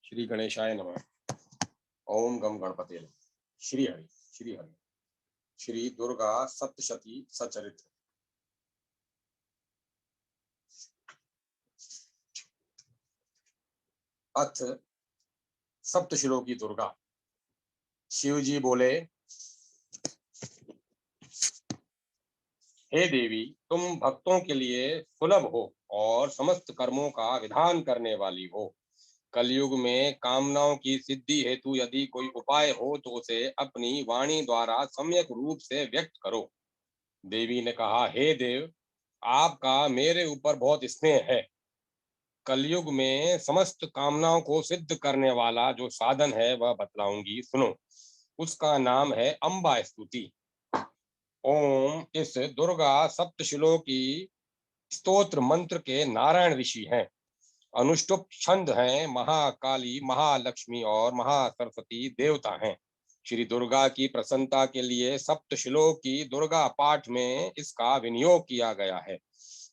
श्री गणेशाय नमः। ओम गम गणपते नमः। श्री हरि श्री हरि। श्री दुर्गा सप्तशती सचरित्र। अथ सप्तशिलों की दुर्गा। शिव जी बोले, हे देवी, तुम भक्तों के लिए सुलभ हो और समस्त कर्मों का विधान करने वाली हो। कलयुग में कामनाओं की सिद्धि हेतु यदि कोई उपाय हो तो उसे अपनी वाणी द्वारा सम्यक रूप से व्यक्त करो। देवी ने कहा, हे देव, आपका मेरे ऊपर बहुत स्नेह है। कलयुग में समस्त कामनाओं को सिद्ध करने वाला जो साधन है वह बतलाऊंगी, सुनो। उसका नाम है अंबा स्तुति। ओम इस दुर्गा सप्तशिलों की स्तोत्र मंत्र के नारायण ऋषि हैं। अनुष्टुप छंद हैं। महाकाली, महालक्ष्मी और महासरस्वती देवता हैं। श्री दुर्गा की प्रसन्नता के लिए सप्तशिलों की दुर्गा पाठ में इसका विनियोग किया गया है।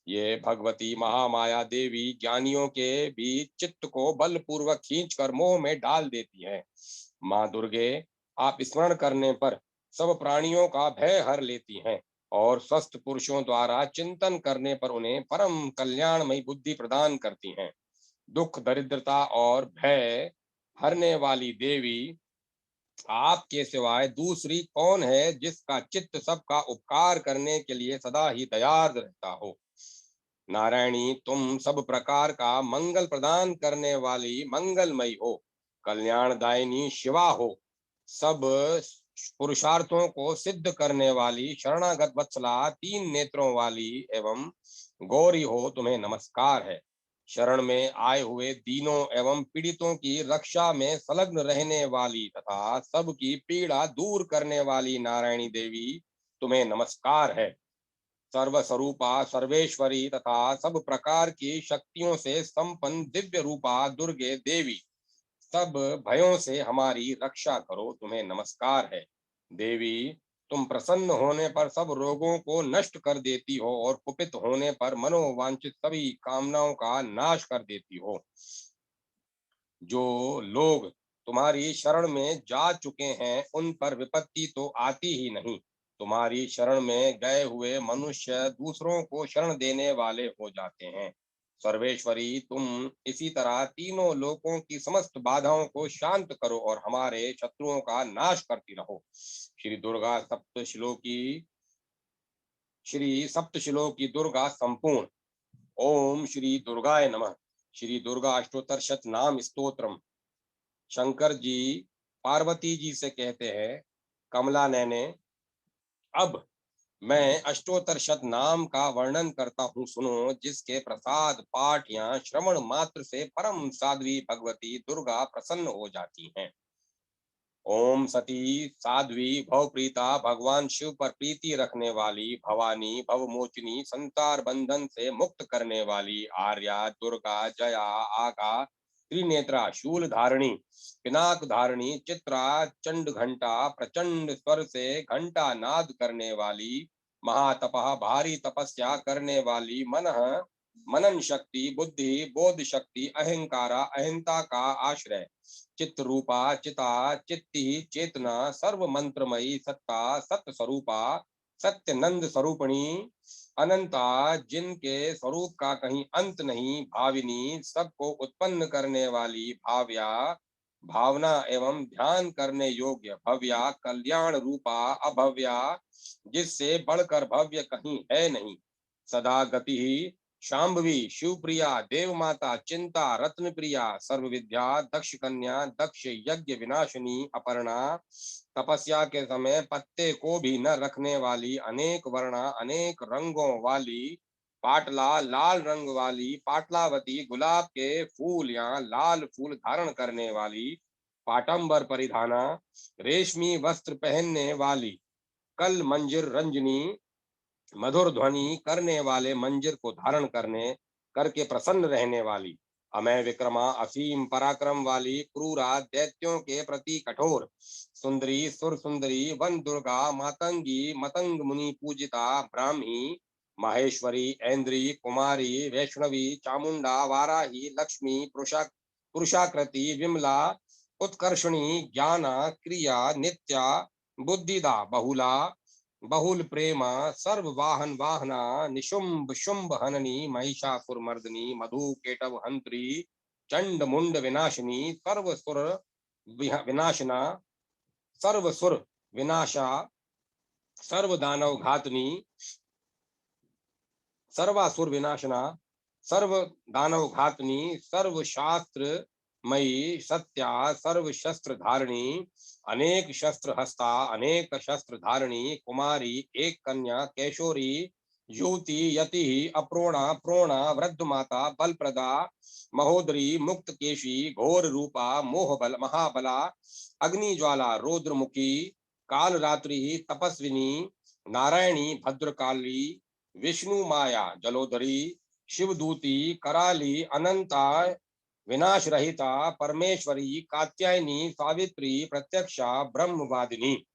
ये भगवती महामाया देवी ज्ञानियों के भी चित्त को बलपूर्वक खींचकर मोह में डाल देती है। माँ दुर्गे, आप स्मरण करने पर सब प्राणियों का भय हर लेती हैं और स्वस्थ पुरुषों द्वारा चिंतन करने पर उन्हें परम कल्याणमयी बुद्धि प्रदान करती हैं। दुख, दरिद्रता और भय हरने वाली देवी, आपके सिवाय दूसरी कौन है जिसका चित्त सबका उपकार करने के लिए सदा ही दयार्द रहता हो। नारायणी, तुम सब प्रकार का मंगल प्रदान करने वाली मंगलमयी हो, कल्याणदायिनी शिवा हो, सब पुरुषार्थों को सिद्ध करने वाली शरणागत वत्सला, तीन नेत्रों वाली एवं गौरी हो, तुम्हें नमस्कार है। शरण में आए हुए दीनों एवं पीड़ितों की रक्षा में संलग्न रहने वाली तथा सबकी पीड़ा दूर करने वाली नारायणी देवी, तुम्हें नमस्कार है। सर्वस्वरूपा, सर्वेश्वरी तथा सब प्रकार की शक्तियों से संपन्न दिव्य रूपा दुर्गे देवी, सब भयों से हमारी रक्षा करो, तुम्हें नमस्कार है। देवी, तुम प्रसन्न होने पर सब रोगों को नष्ट कर देती हो और कुपित होने पर मनोवांछित सभी कामनाओं का नाश कर देती हो। जो लोग तुम्हारी शरण में जा चुके हैं उन पर विपत्ति तो आती ही नहीं। तुम्हारी शरण में गए हुए मनुष्य दूसरों को शरण देने वाले हो जाते हैं। सर्वेश्वरी, तुम इसी तरह तीनों लोकों की समस्त बाधाओं को शांत करो और हमारे शत्रुओं का नाश करती रहो। श्री सप्तशिलों की दुर्गा संपूर्ण। ओम श्री दुर्गाय नमः। श्री दुर्गा अष्टोत्तर शत नाम स्तोत्रम। शंकर जी पार्वती जी से कहते हैं, कमला नैने, अब मैं अष्टोत्तर शत नाम का वर्णन करता हूँ, सुनो, जिसके प्रसाद पाठ या श्रवण मात्र से परम साध्वी भगवती दुर्गा प्रसन्न हो जाती हैं। ओम सती साध्वी भवप्रीता, भगवान शिव पर प्रीति रखने वाली, भवानी भवमोचिनी, संसार बंधन से मुक्त करने वाली, आर्या, दुर्गा, जया, आगा, त्रिनेत्रा, शूल धारणी, पिनाक धारणी, चित्रा, चंड घंटा, प्रचंड स्वर से घंटा नाद करने वाली, महातपः, भारी तपस्या करने वाली, मनन शक्ति, बुद्धि, बोध शक्ति, अहंकारा, अहिंता का आश्रय, चित्त रूपा, चिता, चित्ति, चेतना, सर्व मंत्रमयी, सत्ता, सत्य स्वरूपा, सत्य नंद स्वरूपणी, अनंता, जिनके स्वरूप का कहीं अंत नहीं, भाविनी, सबको उत्पन्न करने वाली, भाव्या, भावना एवं ध्यान करने योग्य, भव्या, कल्याण रूपा, अभव्या, जिससे बढ़कर भव्य कहीं है नहीं, सदा गति ही, शांभवी, शिवप्रिया, देवमाता, चिंता, रत्न प्रिया, सर्व विद्या, दक्ष कन्या, दक्ष यज्ञ विनाशिनी, अपर्णा, तपस्या के समय पत्ते को भी न रखने वाली, अनेक वर्णा, अनेक रंगों वाली, पाटला, लाल रंग वाली, पाटलावती, गुलाब के फूल या लाल फूल धारण करने वाली, पाटंबर परिधाना, रेशमी वस्त्र पहनने वाली, कल मंजिर रंजनी, मधुर ध्वनि करने वाले मंजिर को धारण करके प्रसन्न रहने वाली, अमय विक्रमा, असीम पराक्रम वाली, क्रूरा, दैत्यों के प्रति कठोर, सुंदरी, सुर सुंदरी, वन दुर्गा, मातंगी, मतंग मुनि पूजिता, ब्राह्मी, माहेश्वरी, ऐन्द्री, कुमारी, वैष्णवी, चामुंडा, वाराही, लक्ष्मी, पुरुषाकृति विमला उत्कर्षणी ज्ञाना क्रिया नित्या बुद्धिदा बहुला बहुल प्रेमा सर्व वाहन वाहना निशुंभ शुंभ हननी महिषासुर मर्दनी मधु केटव हंत्री चंड मुंड विनाशिनी सर्वसुर विनाशना सर्वसुर विनाशा सर्व दानव घातनी सर्वासुर विनाशना सर्व दानव घातनी सर्व शास्त्र मयी सत्या सर्व शस्त्र धारिणी अनेक शस्त्र हस्ता अनेक शस्त्र धारिणी कुमारी एक कन्या केशोरी युवती यति अप्रोणा प्रोणा वृद्ध माता बलप्रदा महोदरी मुक्त केशी घोर रूपा मोहबल महाबला अग्निज्वाला रौद्रमुखी कालरात्रि तपस्विनी नारायणी भद्रकाली विष्णु माया जलोदरी शिवदूती कराली अनंता विनाश रहिता परमेश्वरी कात्यायनी सावित्री प्रत्यक्षा ब्रह्मवादिनी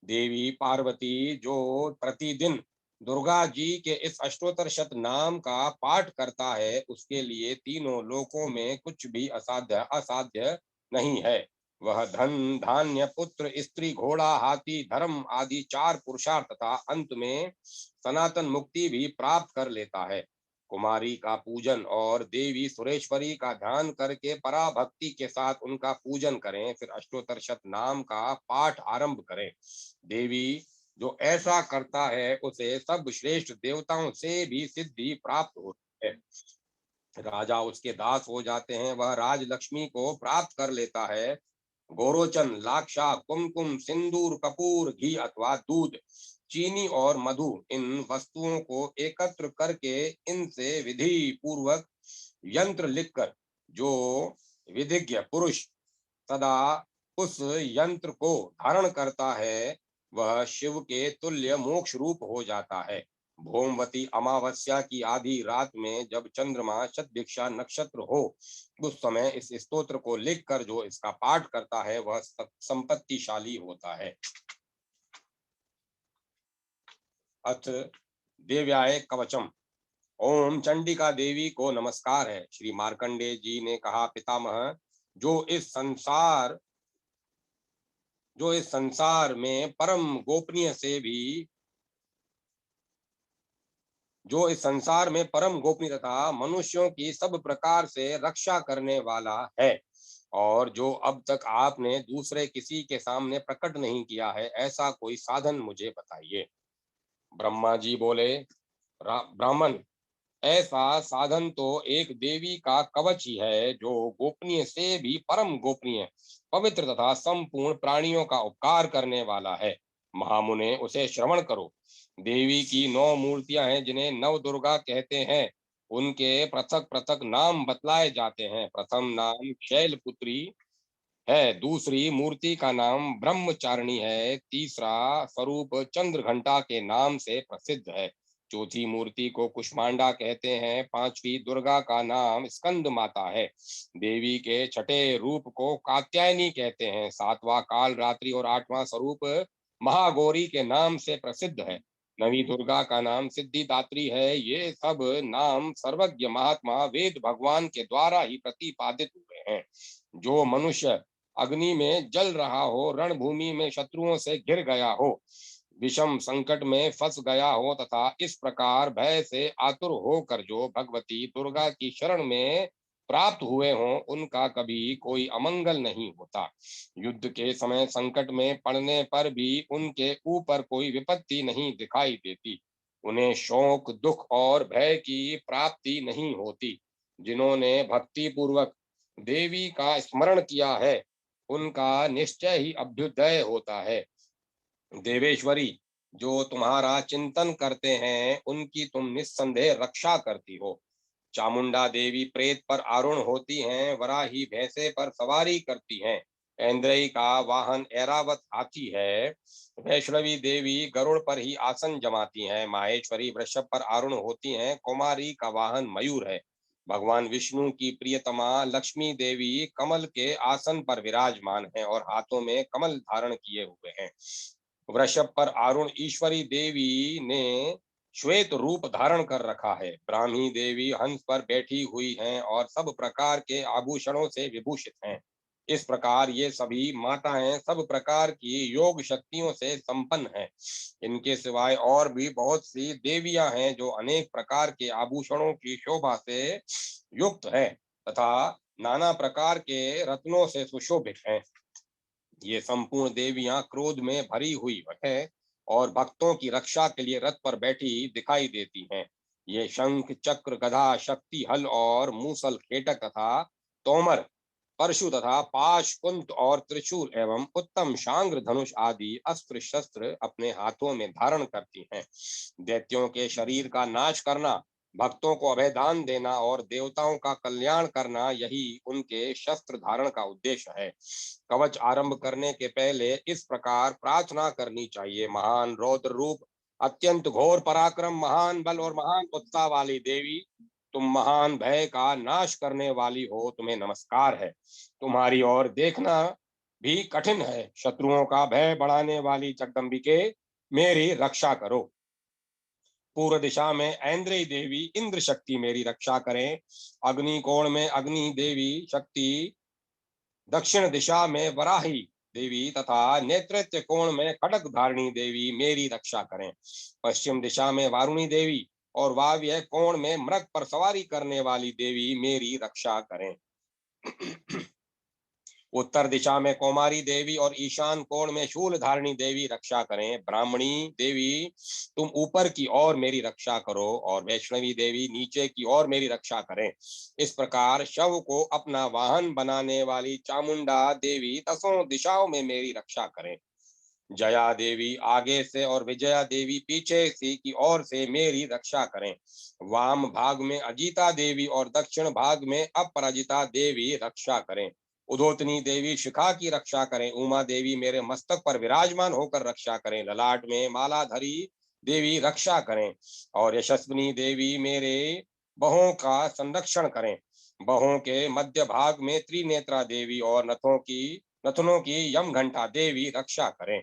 देवी पार्वती जो प्रतिदिन दुर्गा जी के इस अष्टोत्तर शत नाम का पाठ करता है उसके लिए तीनों लोकों में कुछ भी असाध्य नहीं है। वह धन धान्य पुत्र स्त्री घोड़ा हाथी धर्म आदि 4 पुरुषार्थ तथा अंत में सनातन मुक्ति भी प्राप्त कर लेता है। कुमारी का पूजन और देवी सुरेश्वरी का ध्यान करके पराभक्ति के साथ उनका पूजन करें, फिर अष्टोत्तर शत नाम का पाठ आरंभ करें। देवी जो ऐसा करता है उसे सब श्रेष्ठ देवताओं से भी सिद्धि प्राप्त होती है। राजा उसके दास हो जाते हैं, वह राज लक्ष्मी को प्राप्त कर लेता है। गोरोचन लाक्षा कुमकुम सिंदूर कपूर घी अथवा दूध चीनी और मधु इन वस्तुओं को एकत्र करके इनसे विधि पूर्वक यंत्र लिखकर जो विधिज्ञ पुरुष सदा उस यंत्र को धारण करता है वह शिव के तुल्य मोक्ष रूप हो जाता है। भोमवती अमावस्या की आधी रात में जब चंद्रमा शतभिक्षा नक्षत्र हो उस समय इस स्तोत्र को लिखकर जो इसका पाठ करता है वह संपत्तिशाली होता है। अथ देव्याय कवचम। ओम चंडिका देवी को नमस्कार है। श्री मार्कंडेय जी ने कहा, पितामह जो इस संसार में परम गोपनीय तथा मनुष्यों की सब प्रकार से रक्षा करने वाला है और जो अब तक आपने दूसरे किसी के सामने प्रकट नहीं किया है, ऐसा कोई साधन मुझे बताइए। ब्रह्मा जी बोले, ब्राह्मण, ऐसा साधन तो एक देवी का कवच ही है जो गोपनीय से भी परम गोपनीय पवित्र तथा संपूर्ण प्राणियों का उपकार करने वाला है। महामुने उसे श्रवण करो। देवी की 9 मूर्तियां हैं जिन्हें नव दुर्गा कहते हैं। उनके पृथक पृथक नाम बतलाए जाते हैं। प्रथम नाम शैलपुत्री है, दूसरी मूर्ति का नाम ब्रह्मचारिणी है, तीसरा स्वरूप चंद्रघंटा के नाम से प्रसिद्ध है, चौथी मूर्ति को कुष्मांडा कहते हैं, पांचवी दुर्गा का नाम स्कंद माता है, देवी के छठे रूप को कात्यायनी कहते हैं, सातवां काल रात्रि और आठवां स्वरूप महागौरी के नाम से प्रसिद्ध है, नवी दुर्गा का नाम सिद्धिदात्री है। ये सब नाम सर्वज्ञ महात्मा वेद भगवान के द्वारा ही प्रतिपादित हुए हैं। जो मनुष्य अग्नि में जल रहा हो, रणभूमि में शत्रुओं से घिर गया हो, विषम संकट में फंस गया हो तथा इस प्रकार भय से आतुर होकर जो भगवती दुर्गा की शरण में प्राप्त हुए हों, उनका कभी कोई अमंगल नहीं होता। युद्ध के समय संकट में पड़ने पर भी उनके ऊपर कोई विपत्ति नहीं दिखाई देती। उन्हें शोक दुख और भय की प्राप्ति नहीं होती। जिन्होंने भक्ति पूर्वक देवी का स्मरण किया है उनका निश्चय ही अभ्युदय होता है। देवेश्वरी, जो तुम्हारा चिंतन करते हैं उनकी तुम निस्संदेह रक्षा करती हो। चामुंडा देवी प्रेत पर आरूढ़ होती हैं, वराही भैंसे पर सवारी करती हैं, ऐन्द्रई का वाहन ऐरावत हाथी है, वैष्णवी देवी गरुड़ पर ही आसन जमाती हैं, माहेश्वरी वृषभ पर आरूढ़ होती हैं, कुमारी का वाहन मयूर है, भगवान विष्णु की प्रियतमा लक्ष्मी देवी कमल के आसन पर विराजमान है और हाथों में कमल धारण किए हुए हैं। वृषभ पर आरूढ़ ईश्वरी देवी ने श्वेत रूप धारण कर रखा है। ब्राह्मी देवी हंस पर बैठी हुई हैं और सब प्रकार के आभूषणों से विभूषित हैं। इस प्रकार ये सभी माताएं सब प्रकार की योग शक्तियों से संपन्न हैं। इनके सिवाय और भी बहुत सी देवियां हैं जो अनेक प्रकार के आभूषणों की शोभा से युक्त हैं तथा नाना प्रकार के रत्नों से सुशोभित हैं। ये संपूर्ण देवियां क्रोध में भरी हुई है और भक्तों की रक्षा के लिए रथ पर बैठी दिखाई देती हैं। ये शंख चक्र गदा शक्ति हल और मूसल खेटक तथा तोमर परशु तथा पाश कुंत और त्रिशूल एवं उत्तम शांग्र धनुष आदि अस्त्र शस्त्र अपने हाथों में धारण करती हैं। दैत्यों के शरीर का नाश करना, भक्तों को अभयदान देना और देवताओं का कल्याण करना, यही उनके शस्त्र धारण का उद्देश्य है। कवच आरंभ करने के पहले इस प्रकार प्रार्थना करनी चाहिए। महान रौद्र रूप, अत्यंत घोर पराक्रम, महान बल और महान उत्साह वाली देवी, तुम महान भय का नाश करने वाली हो, तुम्हें नमस्कार है। तुम्हारी ओर देखना भी कठिन है। शत्रुओं का भय बढ़ाने वाली जगदम्बिके, मेरी रक्षा करो। पूर्व दिशा में ऐन्द्रेय देवी इंद्र शक्ति मेरी रक्षा करें। अग्नि कोण में अग्नि देवी शक्ति, दक्षिण दिशा में वराही देवी तथा नेतृत्व कोण में खड़ग धारिणी देवी मेरी रक्षा करें। पश्चिम दिशा में वारुणी देवी और वाव्य कोण में मृग पर सवारी करने वाली देवी मेरी रक्षा करें। उत्तर दिशा में कौमारी देवी और ईशान कोण में शूल धारिणी देवी रक्षा करें। ब्राह्मणी देवी, तुम ऊपर की ओर मेरी रक्षा करो और वैष्णवी देवी नीचे की ओर मेरी रक्षा करें। इस प्रकार शव को अपना वाहन बनाने वाली चामुंडा देवी दसों दिशाओं में मेरी रक्षा करें। जया देवी आगे से और विजया देवी पीछे से की ओर से मेरी रक्षा करें। वाम भाग में अजिता देवी और दक्षिण भाग में अपराजिता देवी रक्षा करें। उदोतनी देवी शिखा की रक्षा करें। उमा देवी मेरे मस्तक पर विराजमान होकर रक्षा करें। ललाट में मालाधरी देवी रक्षा करें और यशस्विनी देवी मेरे बहों का संरक्षण करें। बहों के मध्य भाग में त्रिनेत्रा देवी और नथनों की यम घंटा देवी रक्षा करें।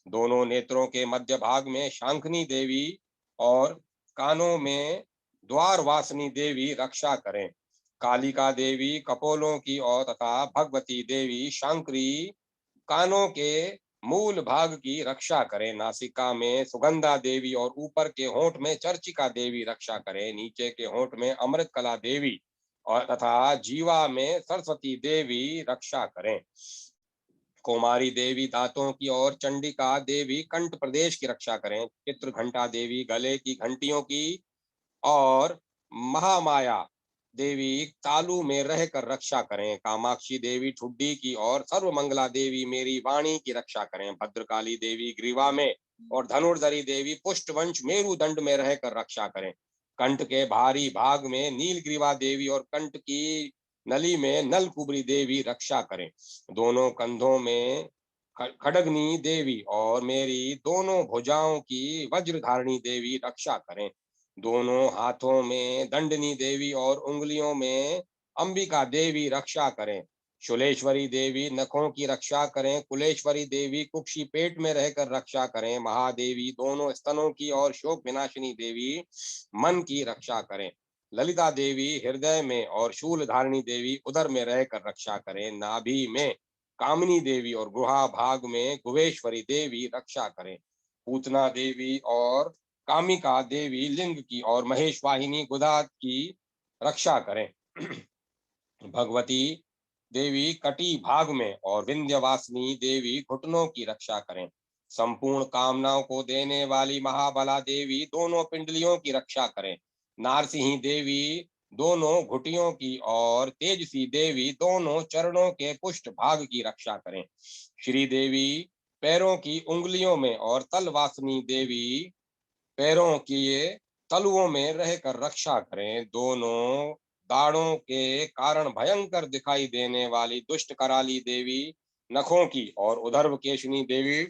दोनों नेत्रों के मध्य भाग में शांखनी देवी और कानों में द्वार वासनी देवी रक्षा करें। कालिका देवी कपोलों की और तथा भगवती देवी शांकरी कानों के मूल भाग की रक्षा करें। नासिका में सुगंधा देवी और ऊपर के होंठ में चर्चिका देवी रक्षा करें। नीचे के होंठ में अमृत कला देवी और तथा जीवा में सरस्वती देवी रक्षा करें। कुमारी देवी दांतों की और चंडिका देवी कंठ प्रदेश की रक्षा करें। चित्र घंटा देवी गले की घंटियों की और महामाया देवी तालू में रहकर रक्षा करें। कामाक्षी देवी ठुड्डी की और सर्वमंगला देवी मेरी वाणी की रक्षा करें। भद्रकाली देवी ग्रीवा में और धनुर्धरी देवी पुष्टवंश मेरुदंड में रहकर रक्षा करें। कंठ के भारी भाग में नीलग्रीवा देवी और कंठ की नली में नलकुबरी देवी रक्षा करें। दोनों कंधों में खड़गनी देवी और मेरी दोनों भुजाओं की वज्रधारिणी देवी रक्षा करें। दोनों हाथों में दंडनी देवी और उंगलियों में अंबिका देवी रक्षा करें। शुलेश्वरी देवी नखों की रक्षा करें। कुलेश्वरी देवी कुक्षी पेट में रहकर रक्षा करें। महादेवी दोनों स्तनों की और शोक विनाशिनी देवी मन की रक्षा करें। ललिता देवी हृदय में और शूल धारिणी देवी उदर में रहकर रक्षा करें। नाभि में कामिनी देवी और गुहा भाग में गुहेश्वरी देवी रक्षा करें। पूतना देवी और कामिका देवी लिंग की और महेश वाहिनी गुदा की रक्षा करें। भगवती देवी कटी भाग में और विंध्यवासिनी देवी घुटनों की रक्षा करें। संपूर्ण कामनाओं को देने वाली महाबला देवी दोनों पिंडलियों की रक्षा करें। नारसिंही देवी दोनों घुटियों की और तेजसी देवी दोनों चरणों के पुष्ट भाग की रक्षा करें। श्री देवी पैरों की उंगलियों में और तलवासनी देवी पैरों की तलुओं में रहकर रक्षा करें। दोनों दाढ़ों के कारण भयंकर दिखाई देने वाली दुष्ट कराली देवी नखों की और उधर्व केशनी देवी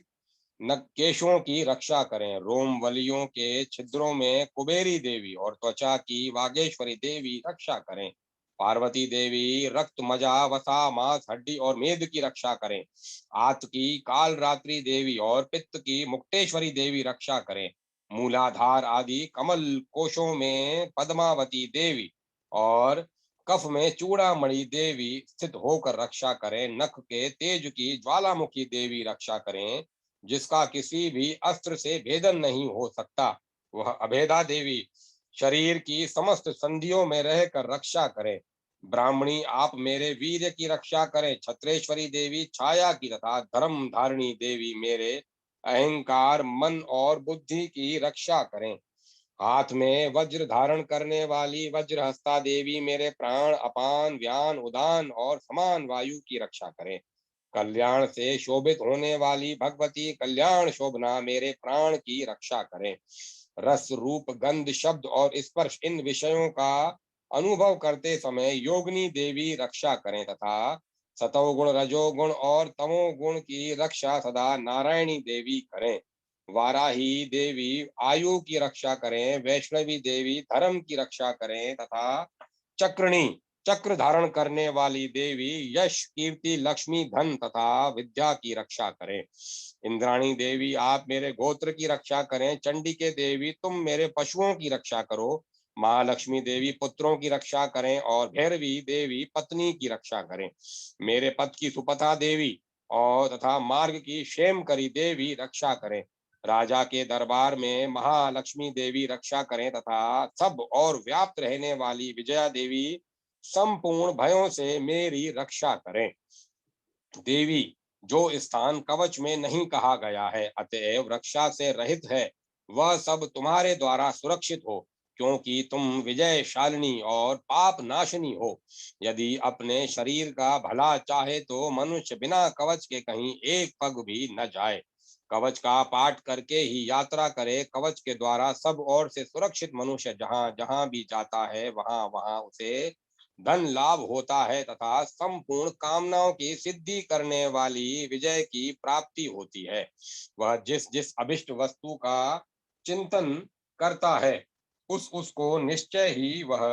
केशों की रक्षा करें। रोम वलियों के छिद्रों में कुबेरी देवी और त्वचा की वागेश्वरी देवी रक्षा करें। पार्वती देवी रक्त मजा वसा मांस हड्डी और मेद की रक्षा करें। आत की काल रात्रि देवी और पित्त की मुक्तेश्वरी देवी रक्षा करें। मूलाधार आदि कमल कोशों में पद्मावती देवी और कफ में चूड़ामणि देवी स्थित होकर रक्षा करें। नख के तेज की ज्वालामुखी देवी रक्षा करें, जिसका किसी भी अस्त्र से भेदन नहीं हो सकता। वह अभेदा देवी शरीर की समस्त संधियों में रहकर रक्षा करें। ब्राह्मणी, आप मेरे वीर्य की रक्षा करें। छत्रेश्वरी देवी छाया की तथा धर्म धारिणी देवी मेरे अहंकार, मन और बुद्धि की रक्षा करें। हाथ में वज्र धारण करने वाली वज्रहस्ता देवी मेरे प्राण, अपान, व्यान, उदान और समान वायु की रक्षा करें। कल्याण से शोभित होने वाली भगवती कल्याण शोभना मेरे प्राण की रक्षा करें। रस, रूप, गंध, शब्द और स्पर्श, इन विषयों का अनुभव करते समय योगिनी देवी रक्षा करें तथा सतोगुण, रजोगुण और तमोगुण की रक्षा सदा नारायणी देवी करें। वाराही देवी आयु की रक्षा करें। वैष्णवी देवी धर्म की रक्षा करें तथा चक्रणी, चक्र धारण करने वाली देवी यश, कीर्ति, लक्ष्मी, धन तथा विद्या की रक्षा करें। इंद्राणी देवी, आप मेरे गोत्र की रक्षा करें। चंडिके देवी, तुम मेरे पशुओं की रक्षा करो। महालक्ष्मी देवी पुत्रों की रक्षा करें और भैरवी देवी पत्नी की रक्षा करें। मेरे पद की सुपथा देवी और तथा मार्ग की क्षेमकरी देवी रक्षा करें। राजा के दरबार में महालक्ष्मी देवी रक्षा करें तथा सब और व्याप्त रहने वाली विजया देवी संपूर्ण भयों से मेरी रक्षा करें। देवी, जो स्थान कवच में नहीं कहा गया है, अतएव रक्षा से रहित है, वह सब तुम्हारे द्वारा सुरक्षित हो, क्योंकि तुम विजयशालिनी और पाप नाशनी हो। यदि अपने शरीर का भला चाहे तो मनुष्य बिना कवच के कहीं एक पग भी न जाए। कवच का पाठ करके ही यात्रा करे। कवच के द्वारा सब ओर से सुरक्षित मनुष्य जहां जहां भी जाता है, वहां वहां उसे धन लाभ होता है तथा संपूर्ण कामनाओं की सिद्धि करने वाली विजय की प्राप्ति होती है। वह जिस जिस अभिष्ट वस्तु का चिंतन करता है, उसको निश्चय ही वह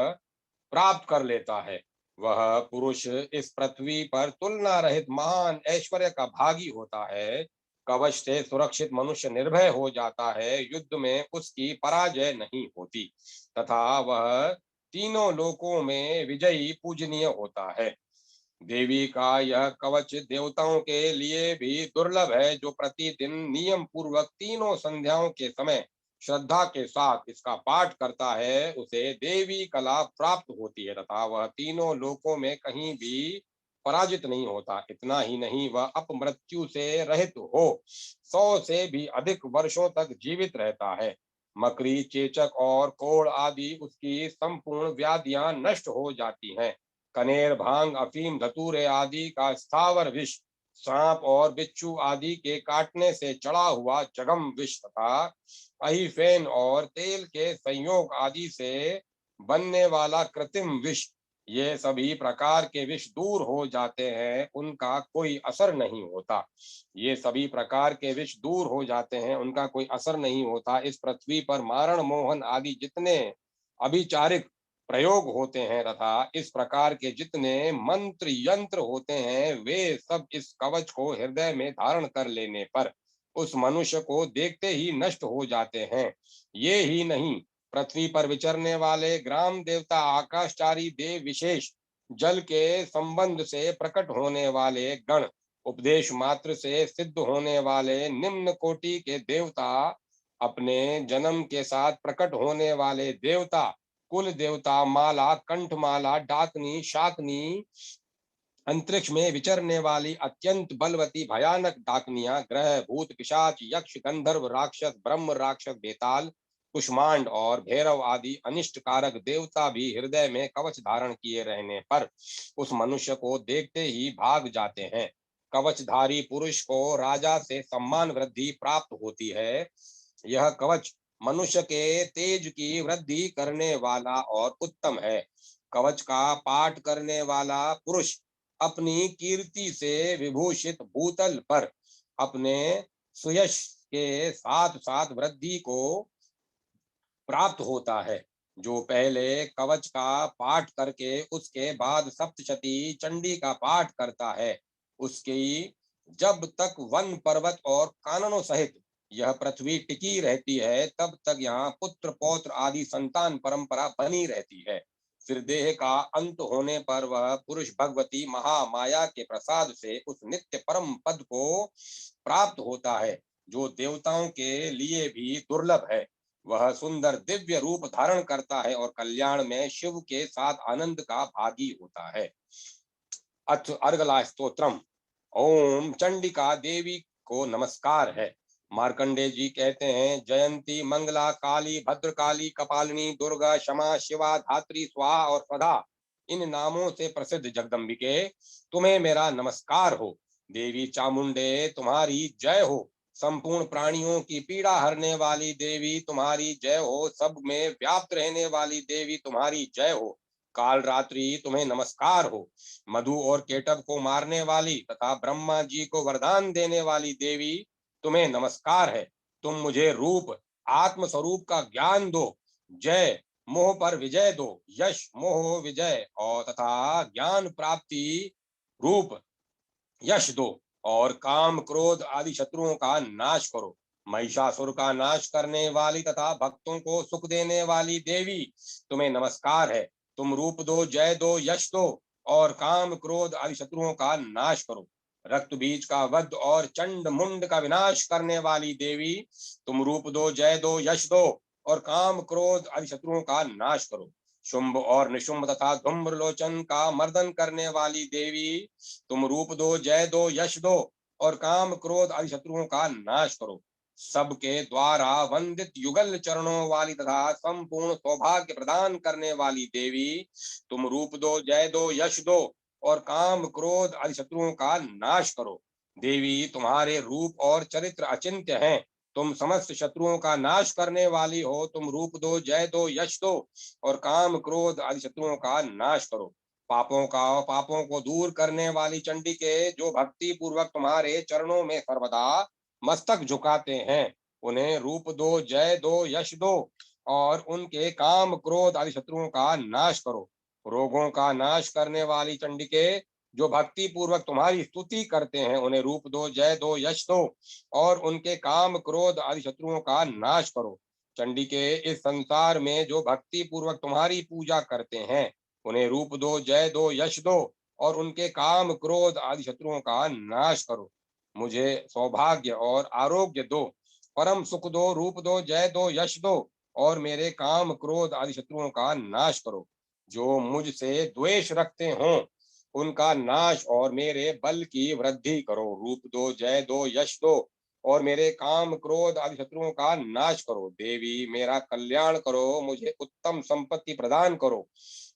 प्राप्त कर लेता है। वह पुरुष इस पृथ्वी पर तुलना रहित महान ऐश्वर्य का भागी होता है। कवच से सुरक्षित मनुष्य निर्भय हो जाता है। युद्ध में उसकी पराजय नहीं होती तथा वह तीनों लोकों में विजयी पूजनीय होता है। देवी का यह कवच देवताओं के लिए भी दुर्लभ है। जो प्रतिदिन नियम पूर्वक तीनों संध्याओं के समय श्रद्धा के साथ इसका पाठ करता है, उसे देवी कला प्राप्त होती है तथा वह तीनों लोकों में कहीं भी पराजित नहीं होता। इतना ही नहीं, वह अपमृत्यु से रहित हो 100 से भी अधिक वर्षों तक जीवित रहता है। मकड़ी, चेचक और कोढ़ आदि उसकी संपूर्ण व्याधियां नष्ट हो जाती हैं। कनेर, भांग, अफीम, धतूरे आदि का स्थावर विष, सांप और बिच्छू आदि के काटने से चढ़ा हुआ जगम विष तथा अहिफेन और तेल के संयोग आदि से बनने वाला कृत्रिम विष, ये सभी प्रकार के विष दूर हो जाते हैं, उनका कोई असर नहीं होता। ये सभी प्रकार के विष दूर हो जाते हैं, उनका कोई असर नहीं होता। इस पृथ्वी पर मारण, मोहन आदि जितने अभिचारिक प्रयोग होते हैं तथा इस प्रकार के जितने मंत्र यंत्र होते हैं, वे सब इस कवच को हृदय में धारण कर लेने पर उस मनुष्य को देखते ही नष्ट हो जाते हैं। ये ही नहीं, पृथ्वी पर विचरने वाले ग्राम देवता, आकाशचारी देव विशेष, जल के संबंध से प्रकट होने वाले गण, उपदेश मात्र से सिद्ध होने वाले निम्न कोटि के देवता, अपने जन्म के साथ प्रकट होने वाले देवता, कुल देवता, माला, कंठमाला, डाकनी, शाकनी, अंतरिक्ष में विचरने वाली अत्यंत बलवती भयानक डाकनियां, ग्रह, भूत, पिशाच, यक्ष, गंधर्व, राक्षस, ब्रह्म, राक्षस, बेताल, कुष्मांड और भैरव आदि अनिष्ट कारक देवता भी हृदय में कवच धारण किए रहने पर उस मनुष्य को देखते ही भाग जाते हैं। कवचधारी पुरुष को राजा से सम्मान वृद्धि प्राप्त होती है। यह कवच मनुष्य के तेज की वृद्धि करने वाला और उत्तम है। कवच का पाठ करने वाला पुरुष अपनी कीर्ति से विभूषित भूतल पर अपने सुयश के साथ साथ वृद्धि को प्राप्त होता है। जो पहले कवच का पाठ करके उसके बाद सप्तशती चंडी का पाठ करता है, उसकी जब तक वन पर्वत और काननों सहित यह पृथ्वी टिकी रहती है तब तक यहाँ पुत्र पौत्र आदि संतान परंपरा बनी रहती है। फिर देह का अंत होने पर वह पुरुष भगवती महामाया के प्रसाद से उस नित्य परम पद को प्राप्त होता है, जो देवताओं के लिए भी दुर्लभ है। वह सुंदर दिव्य रूप धारण करता है और कल्याण में शिव के साथ आनंद का भागी होता है। अथ अर्गला स्तोत्रम। ओम चंडिका देवी को नमस्कार है। मार्कंडे जी कहते हैं, जयंती मंगला काली भद्रकाली कपालिनी दुर्गा क्षमा शिवा धात्री स्वाहा और स्वधा, इन नामों से प्रसिद्ध जगदम्बिके तुम्हें मेरा नमस्कार हो। देवी चामुंडे तुम्हारी जय हो। संपूर्ण प्राणियों की पीड़ा हरने वाली देवी तुम्हारी जय हो। सब में व्याप्त रहने वाली देवी तुम्हारी जय हो। काल रात्रि तुम्हें नमस्कार हो। मधु और केटव को मारने वाली तथा ब्रह्मा जी को वरदान देने वाली देवी तुम्हें नमस्कार है। तुम मुझे रूप आत्म स्वरूप का ज्ञान दो। जय मोह पर विजय दो। यश मोह विजय और तथा ज्ञान प्राप्ति रूप यश दो। और काम क्रोध आदि शत्रुओं का नाश करो। महिषासुर का नाश करने वाली तथा भक्तों को सुख देने वाली देवी तुम्हें नमस्कार है। तुम रूप दो, जय दो, यश दो और काम क्रोध आदि शत्रुओं का नाश करो। रक्त बीज का वध और चंड मुंड का विनाश करने वाली देवी तुम रूप दो, जय दो, यश दो और काम क्रोध आदि शत्रुओं का नाश करो। शुंभ और निशुंभ तथा धूम्रलोचन का मर्दन करने वाली देवी तुम रूप दो, जय दो, यश दो और काम क्रोध आदि शत्रुओं का नाश करो। सबके द्वारा वंदित युगल चरणों वाली तथा संपूर्ण सौभाग्य प्रदान करने वाली देवी तुम रूप दो, जय दो, यश दो और काम क्रोध आदि शत्रुओं का नाश करो। देवी तुम्हारे रूप और चरित्र अचिंत्य हैं। तुम समस्त शत्रुओं का नाश करने वाली हो। तुम रूप दो, जय दो, यश दो और काम क्रोध आदि शत्रुओं का नाश करो। पापों को दूर करने वाली चंडी के जो भक्ति पूर्वक तुम्हारे चरणों में सर्वदा मस्तक झुकाते हैं, उन्हें रूप दो, जय दो, यश दो और उनके काम क्रोध आदि शत्रुओं का नाश करो। रोगों का नाश करने वाली चंडिके जो भक्ति पूर्वक तुम्हारी स्तुति करते हैं, उन्हें रूप दो, जय दो, यश दो और उनके काम क्रोध आदि शत्रुओं का नाश करो। चंडिके इस संसार में जो भक्ति पूर्वक तुम्हारी पूजा करते हैं, उन्हें रूप दो, जय दो, यश दो और उनके काम क्रोध आदि शत्रुओं का नाश करो। मुझे सौभाग्य और आरोग्य दो, परम सुख दो, रूप दो, जय दो, यश दो और मेरे काम क्रोध आदि शत्रुओं का नाश करो। जो मुझसे द्वेष रखते हों, उनका नाश और मेरे बल की वृद्धि करो। रूप दो, जय दो, यश दो और मेरे काम क्रोध आदि शत्रुओं का नाश करो। देवी मेरा कल्याण करो, मुझे उत्तम संपत्ति प्रदान करो।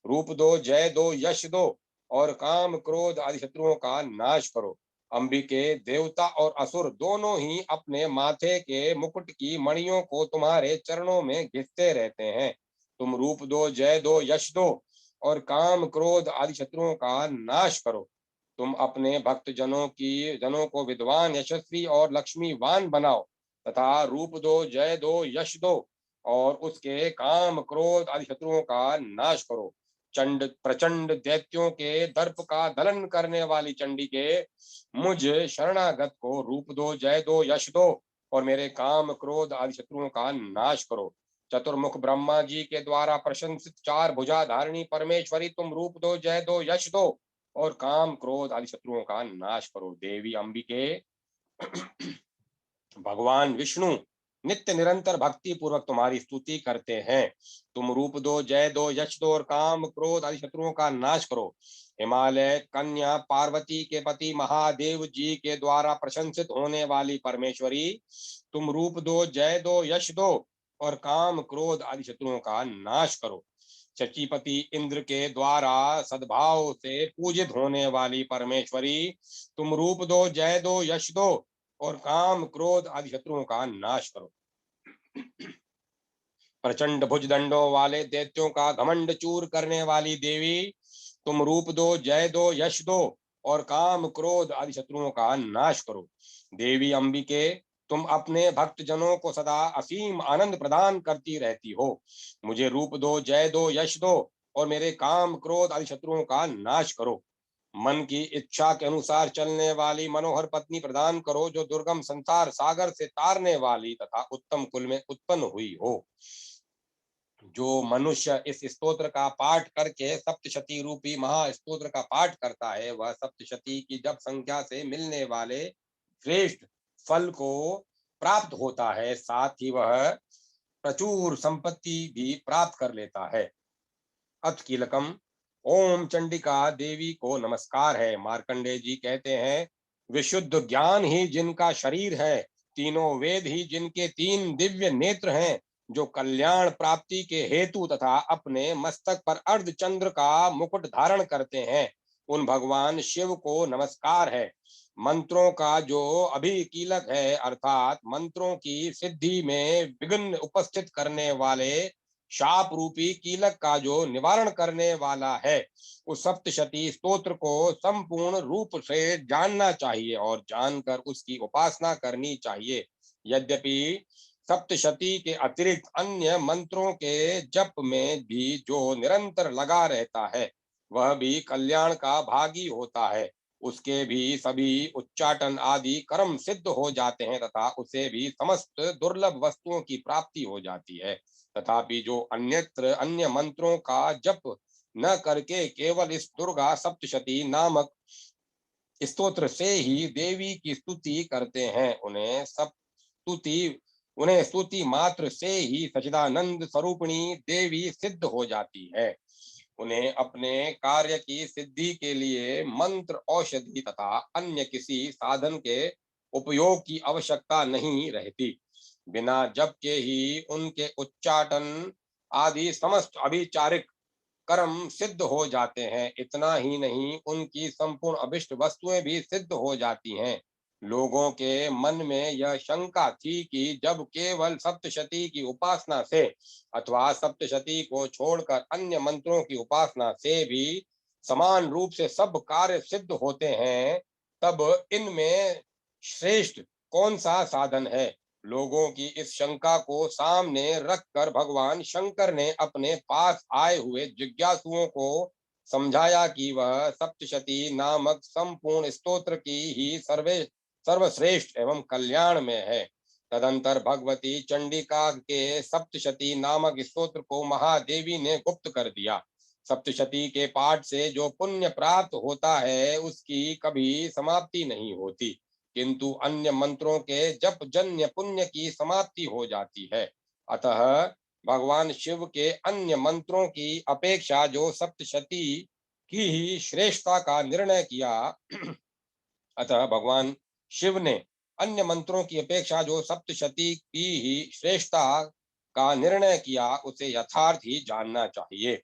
रूप दो, जय दो, यश दो और काम क्रोध आदि शत्रुओं का नाश करो। अंबिके देवता और असुर दोनों ही अपने माथे के मुकुट की मणियों को तुम्हारे चरणों में घिसते रहते हैं। तुम रूप दो, जय दो, यश दो और काम क्रोध आदि शत्रुओं का नाश करो। तुम अपने भक्त जनों को विद्वान, यशस्वी और लक्ष्मीवान बनाओ तथा रूप दो, जय दो, यश दो और उसके काम क्रोध आदि शत्रुओं का नाश करो। चंड प्रचंड दैत्यों के दर्प का दलन करने वाली चंडी के मुझ शरणागत को रूप दो, जय दो, यश दो और मेरे काम क्रोध आदि शत्रुओं का नाश करो। चतुर्मुख ब्रह्मा जी के द्वारा प्रशंसित चार भुजा धारिणी परमेश्वरी तुम रूप दो, जय दो, यश दो और काम क्रोध आदि शत्रुओं का नाश करो। देवी अंबिके भगवान विष्णु नित्य निरंतर भक्ति पूर्वक तुम्हारी स्तुति करते हैं। तुम रूप दो, जय दो, यश दो और काम क्रोध आदि शत्रुओं का नाश करो। हिमालय कन्या पार्वती के पति महादेव जी के द्वारा प्रशंसित होने वाली परमेश्वरी तुम रूप दो, जय दो, यश दो और काम क्रोध आदि शत्रुओं का नाश करो। शचीपति इंद्र के द्वारा सद्भाव से पूजित होने वाली परमेश्वरी तुम रूप दो, जय दो, यश दो और काम क्रोध आदि शत्रुओं का नाश करो। प्रचंड भुजदंडों वाले दैत्यों का घमंड चूर करने वाली देवी तुम रूप दो, जय दो, यश दो और काम क्रोध आदि शत्रुओं का नाश करो। देवी अंबिके तुम अपने भक्त जनों को सदा असीम आनंद प्रदान करती रहती हो। मुझे रूप दो, जय दो, यश दो और मेरे काम क्रोध आदि शत्रुओं का नाश करो। मन की इच्छा के अनुसार चलने वाली मनोहर पत्नी प्रदान करो, जो दुर्गम संसार सागर से तारने वाली तथा उत्तम कुल में उत्पन्न हुई हो। जो मनुष्य इस स्तोत्र का पाठ करके सप्तशती रूपी महास्तोत्र का पाठ करता है, वह सप्तशती की जप संख्या से मिलने वाले श्रेष्ठ फल को प्राप्त होता है। साथ ही वह प्रचुर संपत्ति भी प्राप्त कर लेता है। अथ कीलकम। ओम चंडिका देवी को नमस्कार है। मार्कंडेय जी कहते हैं, विशुद्ध ज्ञान ही जिनका शरीर है, तीनों वेद ही जिनके तीन दिव्य नेत्र हैं, जो कल्याण प्राप्ति के हेतु तथा अपने मस्तक पर अर्धचंद्र का मुकुट धारण करते हैं, उन भगवान शिव को नमस्कार है। मंत्रों का जो अभी कीलक है, अर्थात मंत्रों की सिद्धि में विघ्न उपस्थित करने वाले शाप रूपी कीलक का जो निवारण करने वाला है, उस सप्तशती स्तोत्र को संपूर्ण रूप से जानना चाहिए और जानकर उसकी उपासना करनी चाहिए। यद्यपि सप्तशती के अतिरिक्त अन्य मंत्रों के जप में भी जो निरंतर लगा रहता है, वह भी कल्याण का भागी होता है। उसके भी सभी उच्चाटन आदि कर्म सिद्ध हो जाते हैं तथा उसे भी समस्त दुर्लभ वस्तुओं की प्राप्ति हो जाती है। तथापि जो अन्यत्र अन्य मंत्रों का जप न करके केवल इस दुर्गा सप्तशती नामक स्तोत्र से ही देवी की स्तुति करते हैं, उन्हें स्तुति मात्र से ही सच्चिदानंद स्वरूपिणी देवी सिद्ध हो जाती है। उन्हें अपने कार्य की सिद्धि के लिए मंत्र, औषधि तथा अन्य किसी साधन के उपयोग की आवश्यकता नहीं रहती। बिना जप के ही उनके उच्चाटन आदि समस्त अभिचारिक कर्म सिद्ध हो जाते हैं। इतना ही नहीं, उनकी संपूर्ण अभिष्ट वस्तुएं भी सिद्ध हो जाती हैं। लोगों के मन में यह शंका थी कि जब केवल सप्तशती की उपासना से अथवा सप्तशती को छोड़कर अन्य मंत्रों की उपासना से भी समान रूप से सब कार्य सिद्ध होते हैं, तब इनमें श्रेष्ठ कौन सा साधन है। लोगों की इस शंका को सामने रखकर भगवान शंकर ने अपने पास आए हुए जिज्ञासुओं को समझाया कि वह सप्तशती नामक संपूर्ण स्तोत्र की ही सर्वश्रेष्ठ एवं कल्याण में है। तदंतर भगवती चंडिका के सप्तशती नामक स्तोत्र को महादेवी ने गुप्त कर दिया। सप्तशती के पाठ से जो पुण्य प्राप्त होता है, उसकी कभी समाप्ति नहीं होती, किंतु अन्य मंत्रों के जप जन्य पुण्य की समाप्ति हो जाती है। अतः भगवान शिव के अन्य मंत्रों की अपेक्षा जो सप्तशती की ही श्रेष्ठता का निर्णय किया अतः भगवान शिव ने अन्य मंत्रों की अपेक्षा जो सप्तशती की ही श्रेष्ठता का निर्णय किया, उसे यथार्थ ही जानना चाहिए।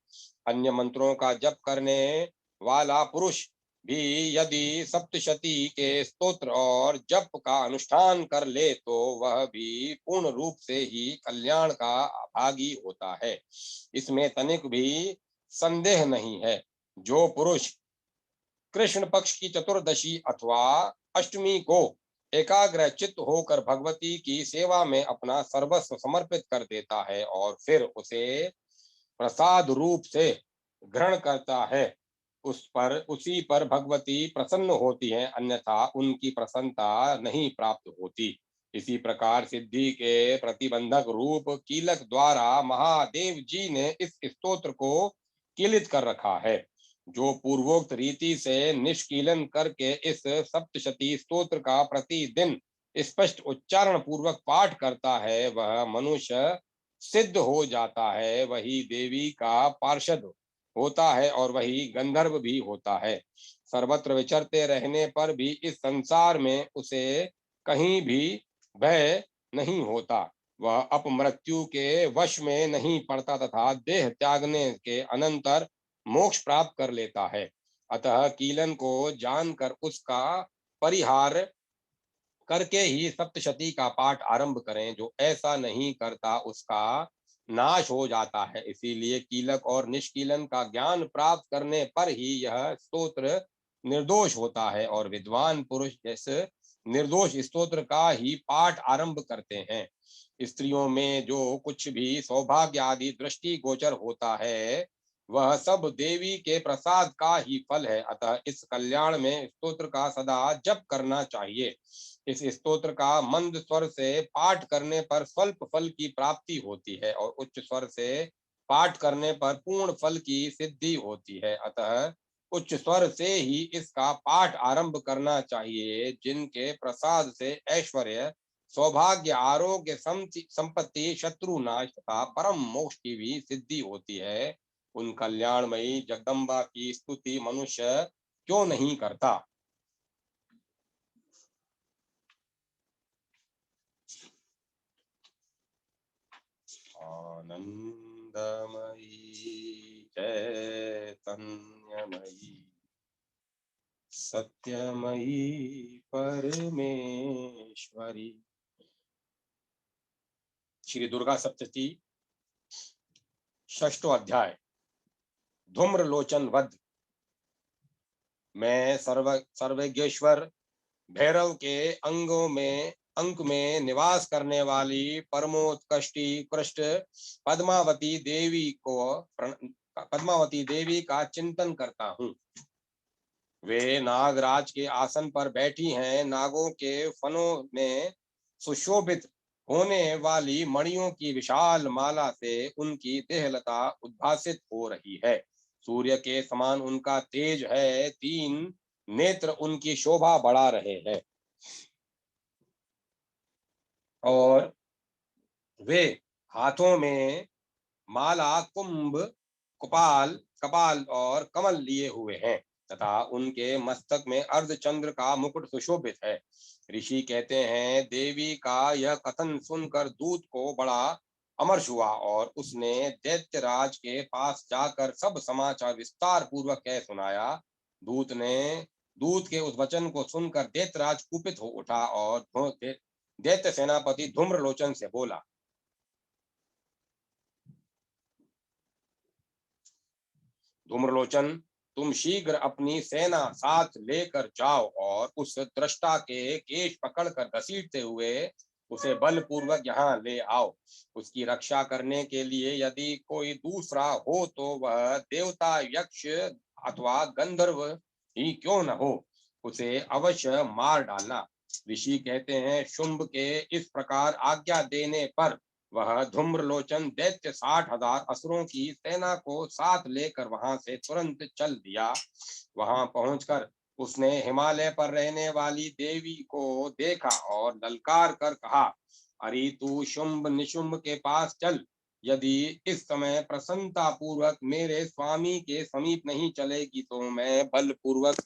अन्य मंत्रों का जप करने वाला पुरुष भी यदि सप्तशती के स्तोत्र और जप का अनुष्ठान कर ले, तो वह भी पूर्ण रूप से ही कल्याण का भागी होता है। इसमें तनिक भी संदेह नहीं है। जो पुरुष कृष्ण पक्ष की चतुर्दशी अथवा अष्टमी को एकाग्र चित्त होकर भगवती की सेवा में अपना सर्वस्व समर्पित कर देता है और फिर उसे प्रसाद रूप से ग्रहण करता है, उसी पर भगवती प्रसन्न होती है, अन्यथा उनकी प्रसन्नता नहीं प्राप्त होती। इसी प्रकार सिद्धि के प्रतिबंधक रूप कीलक द्वारा महादेव जी ने इस स्तोत्र को कीलित कर रखा है। जो पूर्वोक्त रीति से निष्कीलन करके इस सप्तशती स्तोत्र का प्रतिदिन स्पष्ट उच्चारण पूर्वक पाठ करता है, वह मनुष्य सिद्ध हो जाता है, वही देवी का पार्षद होता है और वही गंधर्व भी होता है। सर्वत्र विचरते रहने पर भी इस संसार में उसे कहीं भी भय नहीं होता। वह अपमृत्यु के वश में नहीं पड़ता तथा देह त्यागने के अनंतर मोक्ष प्राप्त कर लेता है। अतः कीलन को जानकर उसका परिहार करके ही सप्तशती का पाठ आरंभ करें। जो ऐसा नहीं करता, उसका नाश हो जाता है। इसीलिए कीलक और निष्कीलन का ज्ञान प्राप्त करने पर ही यह स्तोत्र निर्दोष होता है और विद्वान पुरुष इस निर्दोष स्तोत्र का ही पाठ आरंभ करते हैं। स्त्रियों में जो कुछ भी सौभाग्य आदि दृष्टि गोचर होता है, वह सब देवी के प्रसाद का ही फल है। अतः इस कल्याण में स्तोत्र का सदा जप करना चाहिए। इस स्तोत्र का मंद स्वर से पाठ करने पर स्वल्प फल की प्राप्ति होती है और उच्च स्वर से पाठ करने पर पूर्ण फल की सिद्धि होती है। अतः उच्च स्वर से ही इसका पाठ आरंभ करना चाहिए। जिनके प्रसाद से ऐश्वर्य, सौभाग्य, आरोग्य, संपत्ति, शत्रु नाश तथा परम मोक्ष की भी सिद्धि होती है, उन कल्याणमयी जगदम्बा की स्तुति मनुष्य क्यों नहीं करता। आनंदमयी चैतन्यमयी सत्यमयी परमेश्वरी। श्री दुर्गा सप्तशती, षष्ठो अध्याय। धूम्रलोचन वध। मैं सर्वज्ञेश्वर भैरव के अंक में निवास करने वाली परमोत्कृष्टी कृष्ट पद्मावती देवी का चिंतन करता हूँ। वे नागराज के आसन पर बैठी हैं। नागों के फनों में सुशोभित होने वाली मणियों की विशाल माला से उनकी देहलता उद्भासित हो रही है। सूर्य के समान उनका तेज है। 3 नेत्र उनकी शोभा बढ़ा रहे हैं और वे हाथों में माला, कुंभ, कपाल और कमल लिए हुए हैं तथा उनके मस्तक में अर्धचंद्र का मुकुट सुशोभित है। ऋषि कहते हैं, देवी का यह कथन सुनकर दूत को बड़ा अमर्ष हुआ और उसने दैत्यराज के पास जाकर सब समाचार विस्तार पूर्वक कह सुनाया। दूत के उस वचन को सुनकर दैत्यराज कुपित हो उठा और दैत्य सेनापति धूम्रलोचन से बोला, धूम्रलोचन, तुम शीघ्र अपनी सेना साथ लेकर जाओ और उस दृष्टा के केश पकड़कर घसीटते हुए उसे बलपूर्वक यहाँ ले आओ। उसकी रक्षा करने के लिए यदि कोई दूसरा हो तो वह देवता, यक्ष अथवा गंधर्व ही क्यों न हो, उसे अवश्य मार डालना। ऋषि कहते हैं, शुंभ के इस प्रकार आज्ञा देने पर वह धूम्रलोचन दैत्य 60,000 असुरों की सेना को साथ लेकर वहां से तुरंत चल दिया। वहां पहुंचकर उसने हिमालय पर रहने वाली देवी को देखा और ललकार कर कहा, अरे तू शुंभ निशुंभ के पास चल। यदि इस समय प्रसन्नता पूर्वक मेरे स्वामी के समीप नहीं चलेगी तो मैं बलपूर्वक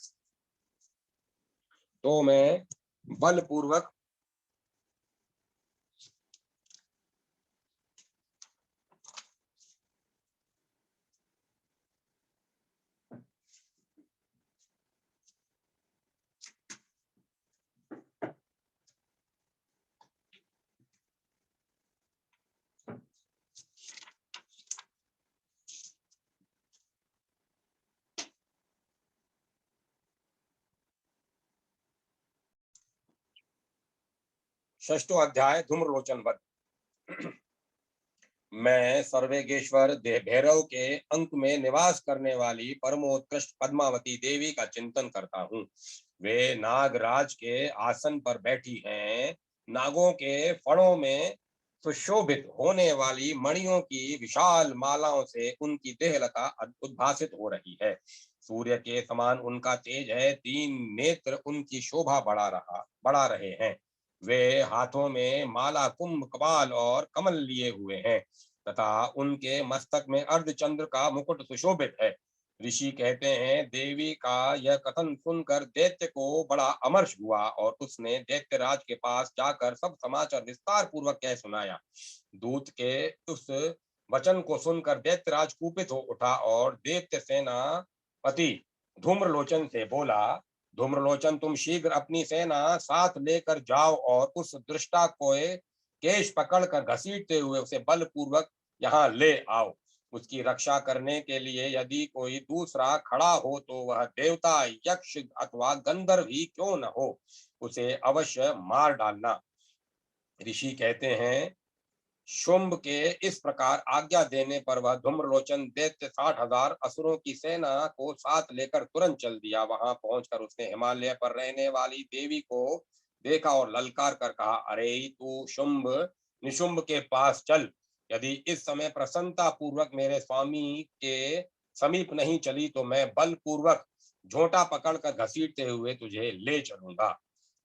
षष्ठो अध्याय। धूम्रलोचन वध। मैं सर्वेगेश्वर भैरव के अंक में निवास करने वाली परमोत्कृष्ट पद्मावती देवी का चिंतन करता हूँ। वे नागराज के आसन पर बैठी हैं। नागों के फणों में सुशोभित होने वाली मणियों की विशाल मालाओं से उनकी देहलता उद्भासित हो रही है। सूर्य के समान उनका तेज है। 3 नेत्र उनकी शोभा बढ़ा रहे हैं। वे हाथों में माला, कुंभ, कपाल और कमल लिए हुए हैं तथा उनके मस्तक में अर्धचंद्र का मुकुट सुशोभित है। ऋषि कहते हैं, देवी का यह कथन सुनकर दैत्य को बड़ा अमर्ष हुआ और उसने दैत्यराज के पास जाकर सब समाचार विस्तार पूर्वक कह सुनाया। दूत के उस वचन को सुनकर दैत्यराज कुपित हो उठा और दैत्य सेनापति धूम्रलोचन से बोला, धूम्रलोचन, तुम शीघ्र अपनी सेना साथ लेकर जाओ और उस दृष्टा को केश पकड़कर घसीटते हुए उसे बलपूर्वक यहाँ ले आओ। उसकी रक्षा करने के लिए यदि कोई दूसरा खड़ा हो तो वह देवता, यक्ष अथवा गंधर्व ही क्यों न हो, उसे अवश्य मार डालना। ऋषि कहते हैं, शुंभ के इस प्रकार आज्ञा देने पर वह धूम्रलोचन दैत्य 60,000 असुरों की सेना को साथ लेकर तुरंत चल दिया। वहां पहुंचकर उसने हिमालय पर रहने वाली देवी को देखा और ललकार कर कहा, अरे तू शुंभ निशुंभ के पास चल। यदि इस समय प्रसन्नता पूर्वक मेरे स्वामी के समीप नहीं चली तो मैं बलपूर्वक झोंटा पकड़कर घसीटते हुए तुझे ले चलूंगा।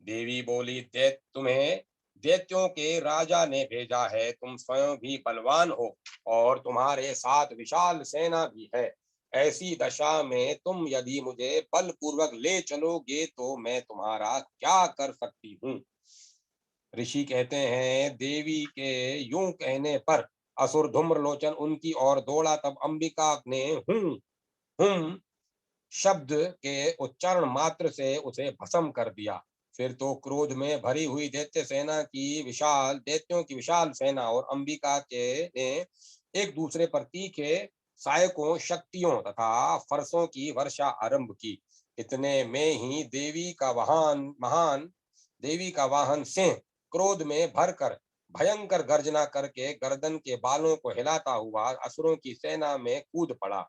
देवी बोली, दैत्य तुम्हें दैत्यों के राजा ने भेजा है, तुम स्वयं भी बलवान हो और तुम्हारे साथ विशाल सेना भी है। ऐसी दशा में तुम यदि मुझे बलपूर्वक ले चलोगे तो मैं तुम्हारा क्या कर सकती हूँ। ऋषि कहते हैं, देवी के यूं कहने पर असुर धूम्रलोचन उनकी ओर दौड़ा। तब अंबिका ने हूं शब्द के उच्चारण मात्र से उसे भस्म कर दिया। फिर तो क्रोध में भरी हुई दैत्यों की विशाल सेना और अंबिका के ने एक दूसरे पर तीखे सहायकों शक्तियों तथा फरसों की वर्षा आरंभ की। इतने में ही देवी का वाहन सिंह क्रोध में भरकर भयंकर गर्जना करके गर्दन के बालों को हिलाता हुआ असुरों की सेना में कूद पड़ा।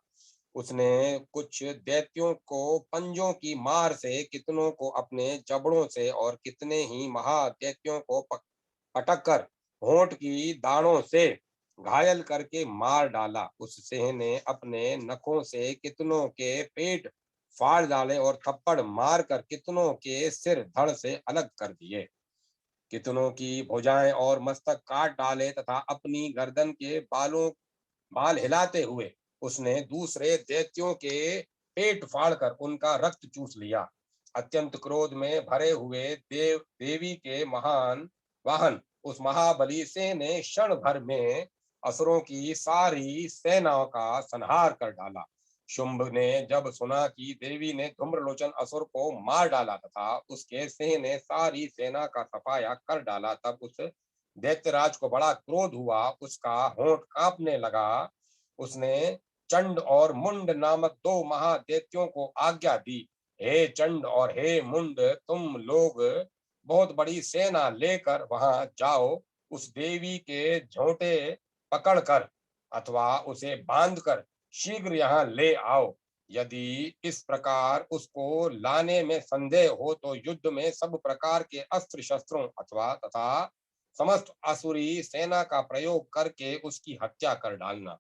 उसने कुछ दैत्यों को पंजों की मार से, कितनों को अपने जबड़ों से और कितने ही महादैत्यों को पटक कर होंठ की दाढ़ों से घायल करके मार डाला। उस सिंह ने अपने नखों से कितनों के पेट फाड़ डाले और थप्पड़ मारकर कितनों के सिर धड़ से अलग कर दिए। कितनों की भुजाएं और मस्तक काट डाले तथा अपनी गर्दन के बाल हिलाते हुए उसने दूसरे दैत्यों के पेट फाड़कर उनका रक्त चूस लिया। अत्यंत क्रोध में भरे हुए देवी के महान वाहन उस महाबली से ने क्षण भर में असुरों की सारी सेनाओं का संहार कर डाला। शुंभ ने जब सुना कि देवी ने धूम्रलोचन असुर को मार डाला तथा उसके सिंह ने सारी सेना का सफाया कर डाला, तब उस दैत्यराज को बड़ा क्रोध हुआ। उसका होंठ कांपने लगा। उसने चंड और मुंड नामक दो महादैत्यों को आज्ञा दी, हे चंड और हे मुंड, तुम लोग बहुत बड़ी सेना लेकर वहां जाओ। उस देवी के झोंटे पकड़कर अथवा उसे बांधकर शीघ्र यहाँ ले आओ। यदि इस प्रकार उसको लाने में संदेह हो तो युद्ध में सब प्रकार के अस्त्र शस्त्रों अथवा तथा समस्त असुरी सेना का प्रयोग करके उसकी हत्या कर डालना।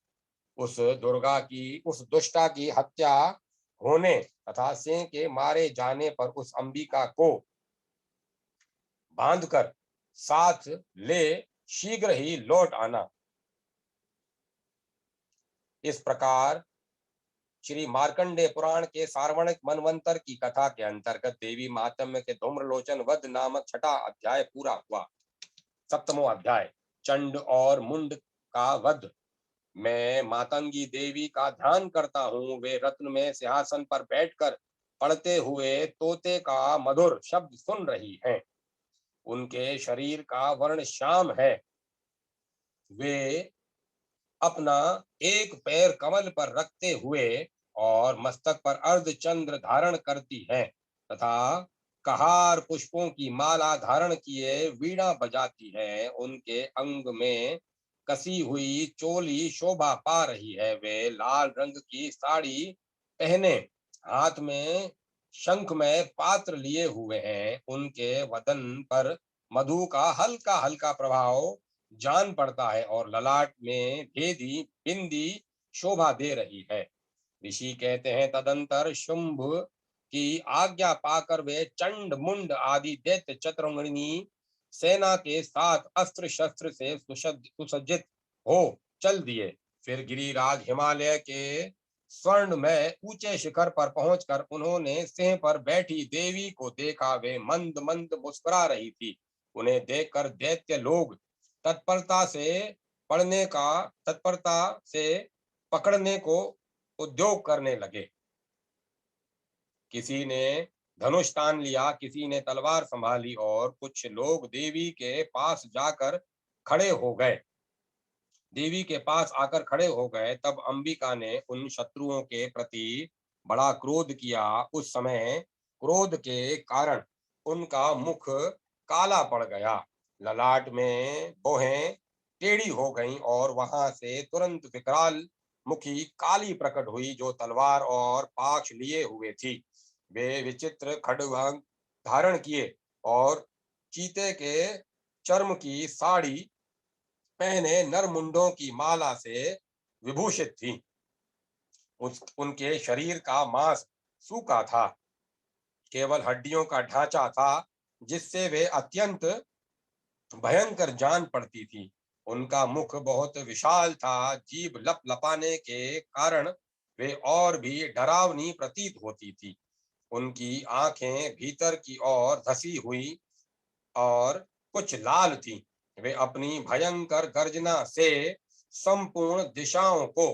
उस दुष्टा की हत्या होने तथा सिंह के मारे जाने पर उस अंबिका को बांधकर साथ ले शीघ्र ही लौट आना। इस प्रकार श्री मार्कंडे पुराण के सार्वणिक मनवंतर की कथा के अंतर्गत देवी महात्म्य के धूम्रलोचन वध नामक छठा अध्याय पूरा हुआ। सप्तमो अध्याय, चंड और मुंड का वध। मैं मातंगी देवी का ध्यान करता हूँ। वे रत्न में सिंहासन पर बैठकर पढ़ते हुए तोते का मधुर शब्द सुन रही हैं। उनके शरीर का वर्ण श्याम है। वे अपना एक पैर कमल पर रखते हुए और मस्तक पर अर्धचंद्र धारण करती हैं तथा कहार पुष्पों की माला धारण किए वीणा बजाती है। उनके अंग में कसी हुई चोली शोभा पा रही है। वे लाल रंग की साड़ी पहने हाथ में शंखमय पात्र लिए हुए हैं। उनके वदन पर मधु का हल्का हल्का प्रभाव जान पड़ता है और ललाट में भेदी बिंदी शोभा दे रही है। ऋषि कहते हैं, तदंतर शुंभ की आज्ञा पाकर वे चंड मुंड आदि दैत्य चतुर्मुनि सेना के साथ अस्त्र शस्त्र से सुसज्जित हो चल दिए। फिर गिरिराज हिमालय के स्वर्ण में ऊंचे शिखर पर पहुंचकर उन्होंने सिंह पर बैठी देवी को देखा। वे मंद मंद मुस्कुरा रही थी। उन्हें देखकर दैत्य लोग तत्परता से पकड़ने को उद्योग करने लगे। किसी ने धनुष तान लिया, किसी ने तलवार संभाली और कुछ लोग देवी के पास आकर खड़े हो गए। तब अंबिका ने उन शत्रुओं के प्रति बड़ा क्रोध किया। उस समय क्रोध के कारण उनका मुख काला पड़ गया, ललाट में भौहें टेढ़ी हो गईं और वहां से तुरंत विकराल मुखी काली प्रकट हुई, जो तलवार और पाश लिए हुए थी। वे विचित्र खड्ग धारण किए और चीते के चर्म की साड़ी पहने नरमुंडों की माला से विभूषित थी। उनके शरीर का मांस सूखा था, केवल हड्डियों का ढांचा था, जिससे वे अत्यंत भयंकर जान पड़ती थी। उनका मुख बहुत विशाल था, जीभ लप लपाने के कारण वे और भी डरावनी प्रतीत होती थी। उनकी आंखें भीतर की ओर धसी हुई और कुछ लाल थी। वे अपनी भयंकर गर्जना से संपूर्ण दिशाओं को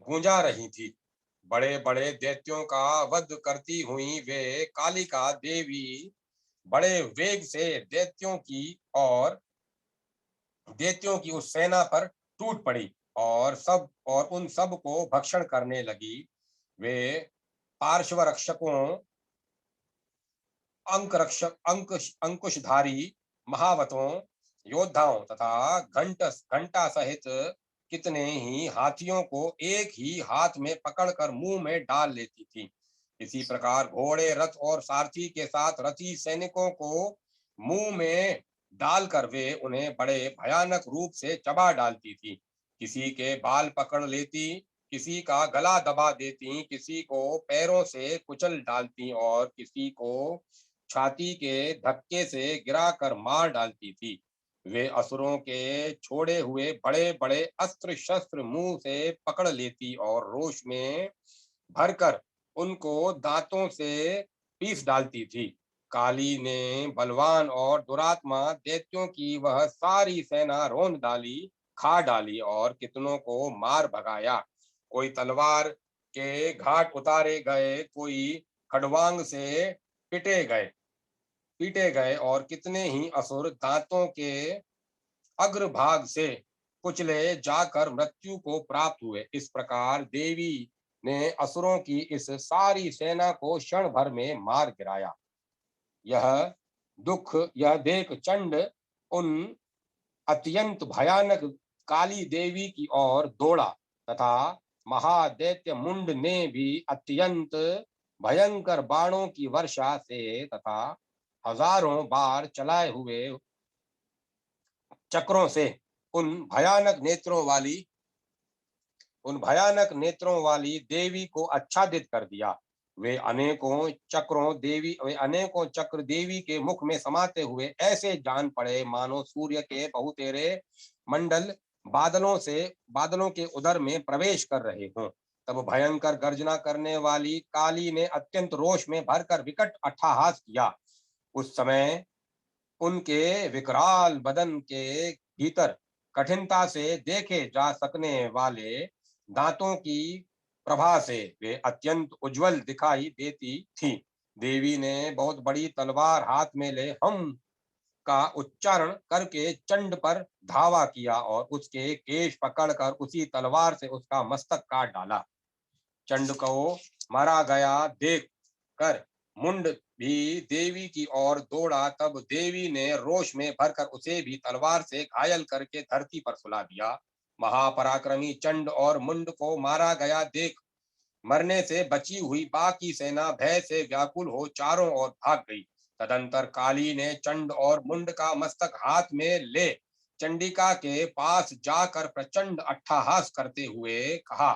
गूंजा रही थी। बड़े बड़े दैत्यों का वध करती हुई वे कालिका देवी बड़े वेग से दैत्यों की उस सेना पर टूट पड़ी और उन सब को भक्षण करने लगी। वे पार्श्व रक्षकों, अंकुशधारी महावतों, योद्धाओं तथा घंटा सहित कितने ही हाथियों को एक ही हाथ में पकड़कर मुंह में डाल लेती थी। इसी प्रकार घोड़े, रथ और सारथी के साथ रथी सैनिकों को मुंह में डालकर वे उन्हें बड़े भयानक रूप से चबा डालती थी। किसी के बाल पकड़ लेती, किसी का गला दबा देती, किसी को पैरों से कुचल डालती और किसी को छाती के धक्के से गिराकर मार डालती थी। वे असुरों के छोड़े हुए बड़े बड़े अस्त्र शस्त्र मुंह से पकड़ लेती और रोष में भरकर उनको दांतों से पीस डालती थी। काली ने बलवान और दुरात्मा दैत्यों की वह सारी सेना रोंद डाली, खा डाली और कितनों को मार भगाया। कोई तलवार के घाट उतारे गए, कोई खड़वांग से पिटे गए पीटे गए और कितने ही असुर दांतों के अग्रभाग से कुचले जाकर मृत्यु को प्राप्त हुए। इस प्रकार देवी ने असुरों की इस सारी सेना को क्षण भर में मार गिराया। यह यह देख चंड उन अत्यंत भयानक काली देवी की ओर दौड़ा तथा महादैत्य मुंड ने भी अत्यंत भयंकर बाणों की वर्षा से तथा हजारों बार चलाए हुए चक्रों से उन भयानक नेत्रों वाली देवी को आच्छादित कर दिया। वे अनेकों चक्र देवी के मुख में समाते हुए ऐसे जान पड़े मानो सूर्य के बहुतेरे मंडल बादलों के उदर में प्रवेश कर रहे हों। तब भयंकर गर्जना करने वाली काली ने अत्यंत रोष में भरकर विकट अट्टहास किया। उस समय उनके विकराल बदन के भीतर कठिनता से देखे जा सकने वाले दांतों की प्रभा से वे अत्यंत उज्जवल दिखाई देती थी। देवी ने बहुत बड़ी तलवार हाथ में ले हम का उच्चारण करके चंड पर धावा किया और उसके केश पकड़कर उसी तलवार से उसका मस्तक काट डाला। चंड को मारा गया देख कर मुंड भी देवी की ओर दौड़ा। तब देवी ने रोष में भरकर उसे भी तलवार से घायल करके धरती पर सुला दिया। महापराक्रमी चंड और मुंड को मारा गया देख मरने से बची हुई बाकी सेना भय से व्याकुल हो चारों ओर भाग गई। तदंतर काली ने चंड और मुंड का मस्तक हाथ में ले चंडिका के पास जाकर प्रचंड अट्टहास करते हुए कहा,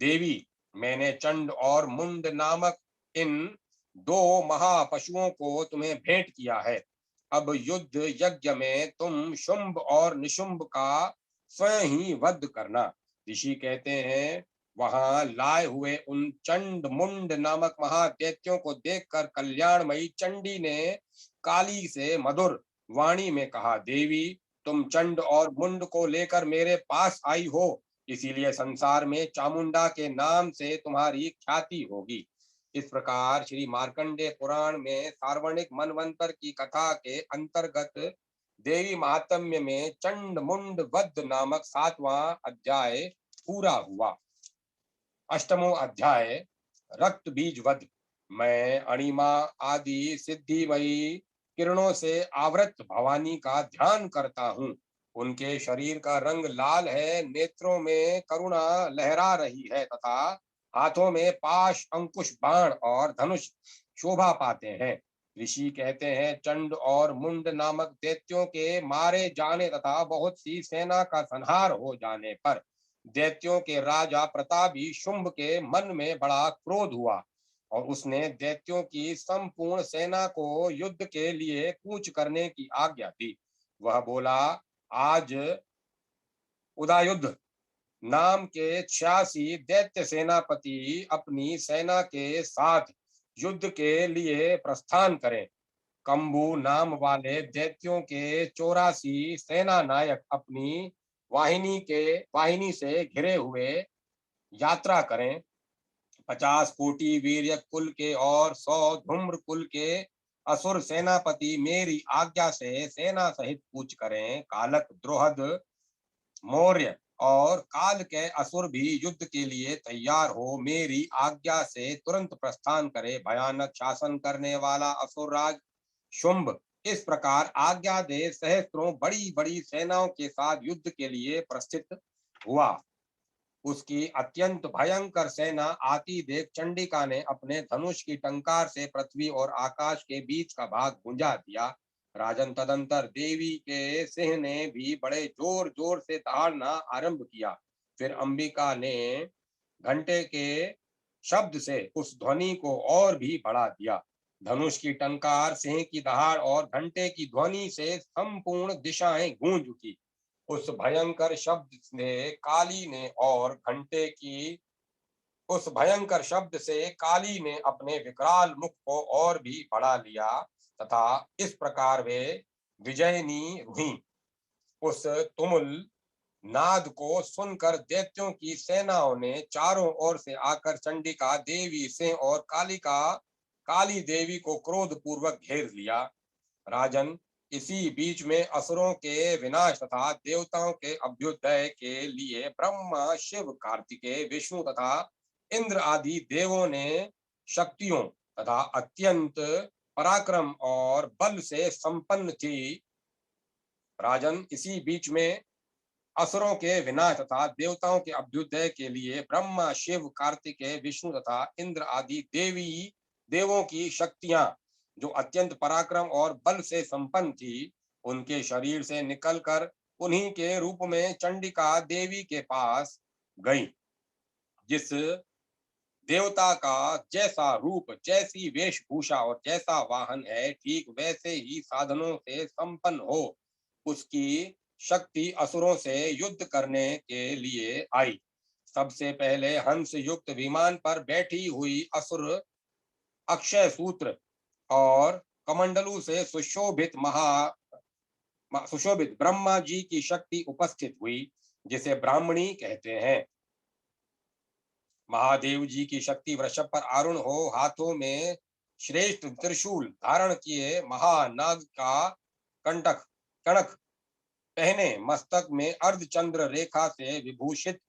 देवी, मैंने चंड और मुंड नामक इन दो महापशुओं को तुम्हें भेंट किया है। अब युद्ध यज्ञ में तुम शुंभ और निशुंभ का स्वयं ही वध करना। ऋषि कहते हैं, वहां लाए हुए उन चंड मुंड नामक महादैत्यों को देखकर कल्याणमयी चंडी ने काली से मधुर वाणी में कहा, देवी, तुम चंड और मुंड को लेकर मेरे पास आई हो, इसीलिए संसार में चामुंडा के नाम से तुम्हारी ख्याति होगी। इस प्रकार श्री मार्कंडेय पुराण में सार्वणिक मनवंतर की कथा के अंतर्गत देवी महात्म्य में चंड मुंड वध नामक 7वां अध्याय पूरा हुआ। 8वां अध्याय रक्त बीज वध। मैं अणिमा आदि सिद्धिमयी किरणों से आवृत भवानी का ध्यान करता हूँ। उनके शरीर का रंग लाल है, नेत्रों में करुणा लहरा रही है तथा हाथों में पाश, अंकुश, बाण और धनुष शोभा पाते हैं। ऋषि कहते हैं, चंड और मुंड नामक दैत्यों के मारे जाने तथा बहुत सी सेना का संहार हो जाने पर दैत्यों के राजा प्रतापी शुंभ के मन में बड़ा क्रोध हुआ और उसने दैत्यों की संपूर्ण सेना को युद्ध के लिए कूच करने की आज्ञा दी। वह बोला, आज उदयुद्ध नाम के 86 दैत्य सेनापति अपनी सेना के साथ युद्ध के लिए प्रस्थान करें। कंबू नाम वाले दैत्यों के 84 सेना नायक अपनी वाहिनी से घिरे हुए यात्रा करें। 50 कोटि वीर्य कुल के और 100 धूम्र कुल के असुर सेनापति मेरी आज्ञा से सेना सहित कूच करें। कालक, द्रोहद, मौर्य और काल के असुर भी युद्ध के लिए तैयार हो मेरी आज्ञा से तुरंत प्रस्थान करे। भयानक शासन करने वाला असुरराज शुंभ इस प्रकार आज्ञा दे सहस्त्रों बड़ी बड़ी सेनाओं के साथ युद्ध के लिए प्रस्थित हुआ। उसकी अत्यंत भयंकर सेना आती देख चंडिका ने अपने धनुष की टंकार से पृथ्वी और आकाश के बीच का भाग गुंजा दिया। राजन, तदंतर देवी के सिंह ने भी बड़े जोर जोर से दहाड़ना आरंभ किया। फिर अंबिका ने घंटे के शब्द से उस ध्वनि को और भी बढ़ा दिया। धनुष की टंकार, सिंह की दहाड़ और घंटे की ध्वनि से संपूर्ण दिशाएं गूंज उठी। उस भयंकर शब्द ने काली ने और घंटे की उस भयंकर शब्द से काली ने अपने विकराल मुख को और भी बढ़ा लिया तथा इस प्रकार वे विजयनी हुई। उस तुमुल नाद को सुनकर दैत्यों की सेनाओं ने चारों ओर से आकर चंडिका देवी से और काली देवी को क्रोध पूर्वक घेर लिया। राजन, इसी बीच में असुरों के विनाश तथा देवताओं के अभ्युदय के लिए ब्रह्मा, शिव, कार्तिकेय, विष्णु तथा इंद्र आदि देवों ने शक्तियों तथा अत्यंत पराक्रम और बल से संपन्न थी। राजन, इसी बीच में असुरों के विनाश तथा देवताओं के अभ्युदय के लिए ब्रह्मा, शिव, कार्तिकेय, विष्णु तथा इंद्र आदि देवों की शक्तियां जो अत्यंत पराक्रम और बल से संपन्न थी, उनके शरीर से निकलकर उन्हीं के रूप में चंडिका देवी के पास गई। जिस देवता का जैसा रूप, जैसी वेशभूषा और जैसा वाहन है, ठीक वैसे ही साधनों से संपन्न हो उसकी शक्ति असुरों से युद्ध करने के लिए आई। सबसे पहले हंस युक्त विमान पर बैठी हुई असुर अक्षय सूत्र और कमंडलू से सुशोभित ब्रह्मा जी की शक्ति उपस्थित हुई, जिसे ब्राह्मणी कहते हैं। महादेव जी की शक्ति वृषभ पर आरूढ़ हो हाथों में श्रेष्ठ त्रिशूल धारण किए महानाग का कंटक कणक पहने मस्तक में अर्धचंद्र रेखा से विभूषित